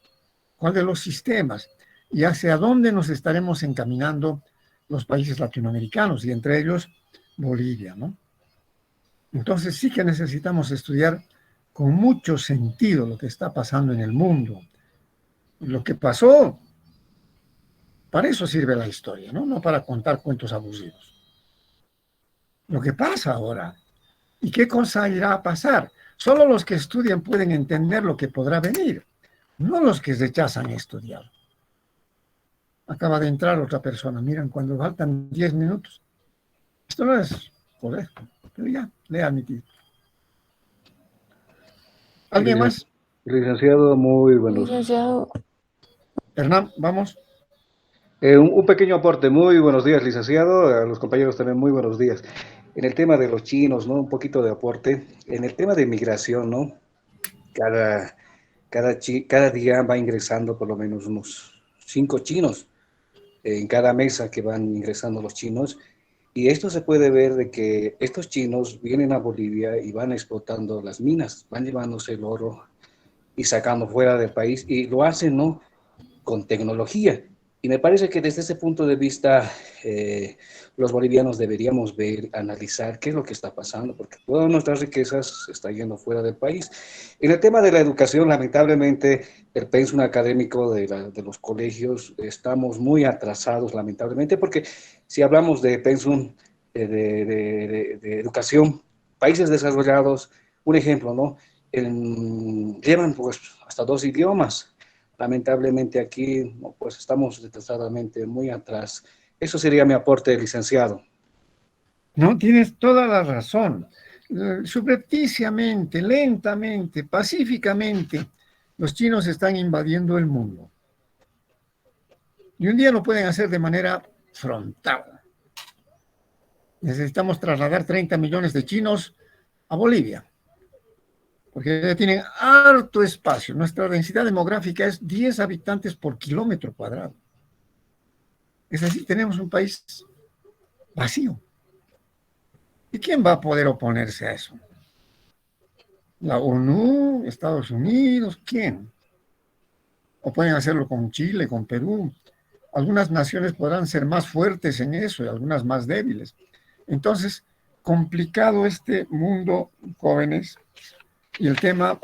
¿Cuál de los sistemas? ¿Y hacia dónde nos estaremos encaminando los países latinoamericanos, y entre ellos Bolivia, ¿no? Entonces sí que necesitamos estudiar con mucho sentido lo que está pasando en el mundo. Lo que pasó, para eso sirve la historia, ¿no? No para contar cuentos aburridos. Lo que pasa ahora, ¿y qué cosa irá a pasar? Solo los que estudian pueden entender lo que podrá venir. no los que rechazan estudiar. Acaba de entrar otra persona, miran, cuando faltan 10 minutos. Esto no es correcto, pero ya, le he admitido. ¿Alguien más? Licenciado, muy buenos. Licenciado, Hernán, vamos. Un pequeño aporte, muy buenos días, licenciado, a los compañeros también muy buenos días. En el tema de los chinos, ¿no? Un poquito de aporte. En el tema de migración, ¿no? Cada día va ingresando por lo menos unos 5 chinos en cada mesa que van ingresando los chinos. Y esto se puede ver de que estos chinos vienen a Bolivia y van explotando las minas, van llevándose el oro y sacando fuera del país y lo hacen, ¿no? Con tecnología. Y me parece que desde ese punto de vista los bolivianos deberíamos ver, analizar qué es lo que está pasando, porque todas nuestras riquezas se están yendo fuera del país. En el tema de la educación, lamentablemente, el pensum académico de los colegios, estamos muy atrasados, lamentablemente, porque si hablamos de pensum de educación, países desarrollados, un ejemplo, ¿no? Llevan pues hasta 2 idiomas. Lamentablemente aquí pues estamos retrasadamente muy atrás. Eso sería mi aporte, licenciado. No, tienes toda la razón. Subrepticiamente, lentamente, pacíficamente, los chinos están invadiendo el mundo. Y un día lo pueden hacer de manera frontal. Necesitamos trasladar 30 millones de chinos a Bolivia, porque ya tienen harto espacio. Nuestra densidad demográfica es 10 habitantes por kilómetro cuadrado. Es decir, tenemos un país vacío. ¿Y quién va a poder oponerse a eso? ¿La ONU? ¿Estados Unidos? ¿Quién? O pueden hacerlo con Chile, con Perú. Algunas naciones podrán ser más fuertes en eso y algunas más débiles. Entonces, complicado este mundo, jóvenes, y el tema,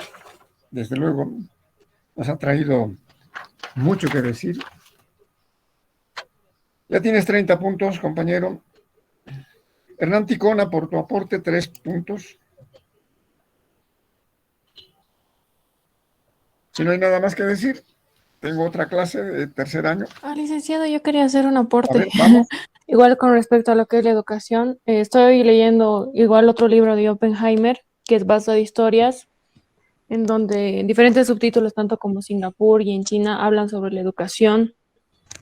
desde luego, nos ha traído mucho que decir. Ya tienes 30 puntos, compañero. Hernán Ticona, por tu aporte, 3 puntos. Si no hay nada más que decir, tengo otra clase de tercer año. licenciado, yo quería hacer un A aporte. ver, vamos. Igual con respecto a lo que es la educación. Estoy leyendo igual otro libro de Oppenheimer, que es basado de historias, en donde en diferentes subtítulos, tanto como Singapur y en China, hablan sobre la educación,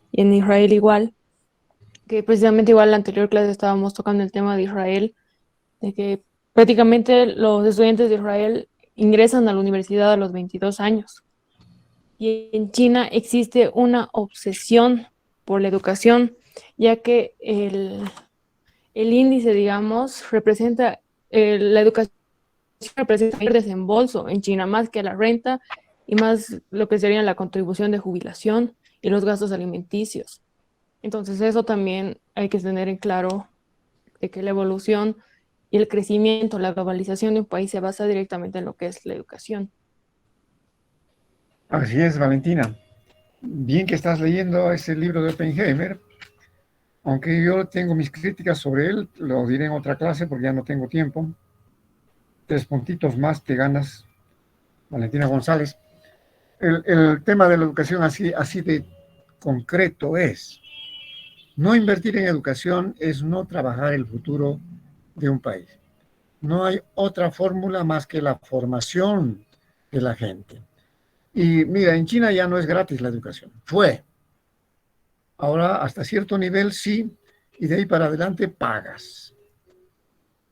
y en Israel igual, que precisamente igual en la anterior clase estábamos tocando el tema de Israel, de que prácticamente los estudiantes de Israel ingresan a la universidad a los 22 años. Y en China existe una obsesión por la educación, ya que el índice, digamos, representa, la educación representa el desembolso en China, más que la renta y más lo que sería la contribución de jubilación y los gastos alimenticios. Entonces eso también hay que tener en claro, de que la evolución y el crecimiento, la globalización de un país se basa directamente en lo que es la educación. Así es, Valentina. Bien que estás leyendo ese libro de Oppenheimer, aunque yo tengo mis críticas sobre él, lo diré en otra clase porque ya no tengo tiempo. 3 puntitos más te ganas, Valentina González. El tema de la educación así de concreto es, no invertir en educación es no trabajar el futuro de un país. No hay otra fórmula más que la formación de la gente. Y mira, en China ya no es gratis la educación. Fue. Ahora, hasta cierto nivel sí, y de ahí para adelante pagas.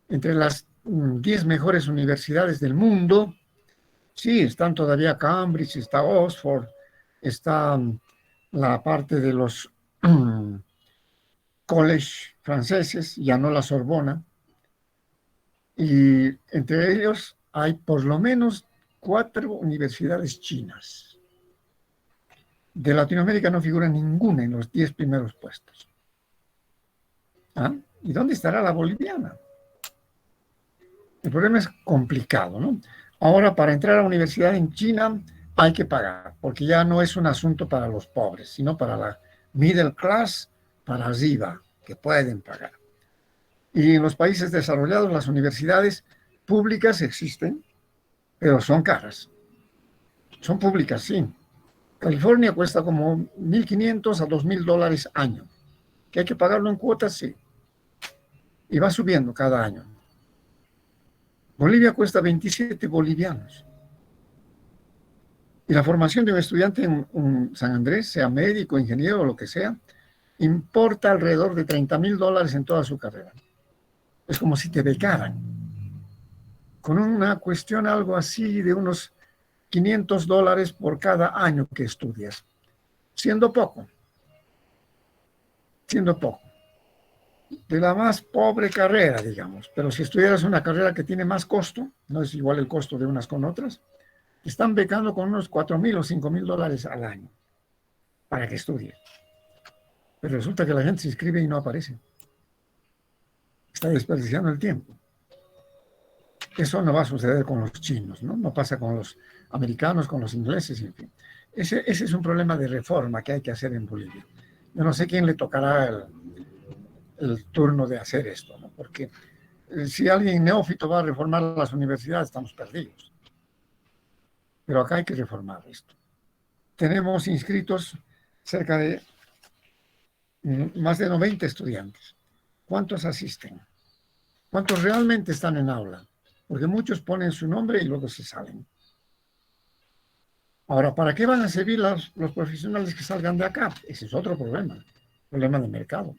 Entre las 10 mejores universidades del mundo, sí, están todavía Cambridge, está Oxford, está la parte de los college franceses, ya no la Sorbona, y entre ellos hay por lo menos 4 universidades chinas. De Latinoamérica no figura ninguna en los 10 primeros puestos. ¿Ah? ¿Y dónde estará la boliviana? El problema es complicado, ¿no? Ahora, para entrar a la universidad en China hay que pagar, porque ya no es un asunto para los pobres, sino para la middle class, para arriba, que pueden pagar. Y en los países desarrollados, las universidades públicas existen, pero son caras. Son públicas, sí, California cuesta como $1,500 a $2,000 año. ¿Que hay que pagarlo en cuotas? Sí. Y va subiendo cada año. Bolivia cuesta 27 bolivianos. Y la formación de un estudiante en San Andrés, sea médico, ingeniero o lo que sea, importa alrededor de $30,000 en toda su carrera. Es como si te becaran. Con una cuestión algo así de unos $500 por cada año que estudias. Siendo poco. Siendo poco. De la más pobre carrera, digamos. Pero si estudiaras una carrera que tiene más costo, no es igual el costo de unas con otras, están becando con unos $4,000 o $5,000 al año para que estudie. Pero resulta que la gente se inscribe y no aparece. Está desperdiciando el tiempo. Eso no va a suceder con los chinos, ¿no? No pasa con los americanos, con los ingleses, en fin. Ese es un problema de reforma que hay que hacer en Bolivia. Yo no sé quién le tocará el turno de hacer esto, ¿no? Porque si alguien neófito va a reformar las universidades, estamos perdidos. Pero acá hay que reformar esto. Tenemos inscritos cerca de más de 90 estudiantes. ¿Cuántos asisten? ¿Cuántos realmente están en aula? Porque muchos ponen su nombre y luego se salen. Ahora, ¿para qué van a servir los profesionales que salgan de acá? Ese es otro problema de mercado.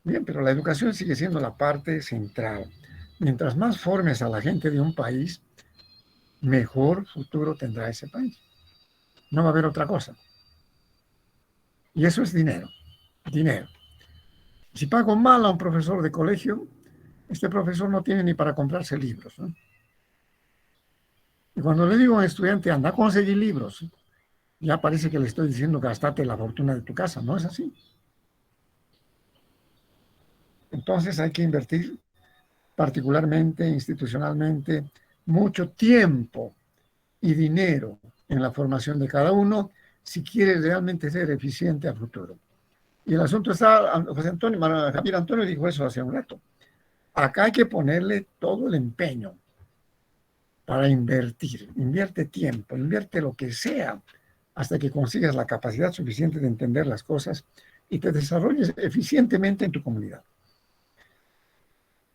Bien, pero la educación sigue siendo la parte central. Mientras más formes a la gente de un país, mejor futuro tendrá ese país. No va a haber otra cosa. Y eso es dinero. Dinero. Si pago mal a un profesor de colegio, este profesor no tiene ni para comprarse libros, ¿no? Y cuando le digo a un estudiante, anda a conseguir libros, ya parece que le estoy diciendo gastate la fortuna de tu casa. No es así. Entonces hay que invertir particularmente, institucionalmente, mucho tiempo y dinero en la formación de cada uno si quiere realmente ser eficiente a futuro. Y el asunto está, Javier Antonio dijo eso hace un rato. Acá hay que ponerle todo el empeño para invertir. Invierte tiempo, invierte lo que sea hasta que consigas la capacidad suficiente de entender las cosas y te desarrolles eficientemente en tu comunidad.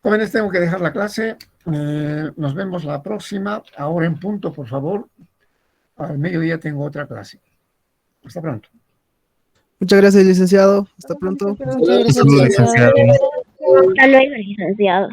Jóvenes, tengo que dejar la clase. Nos vemos la próxima. Ahora en punto, por favor. Al mediodía tengo otra clase. Hasta pronto. Muchas gracias, licenciado. Hasta pronto. Muchas gracias, Muchas gracias, licenciado. Hasta luego, licenciado.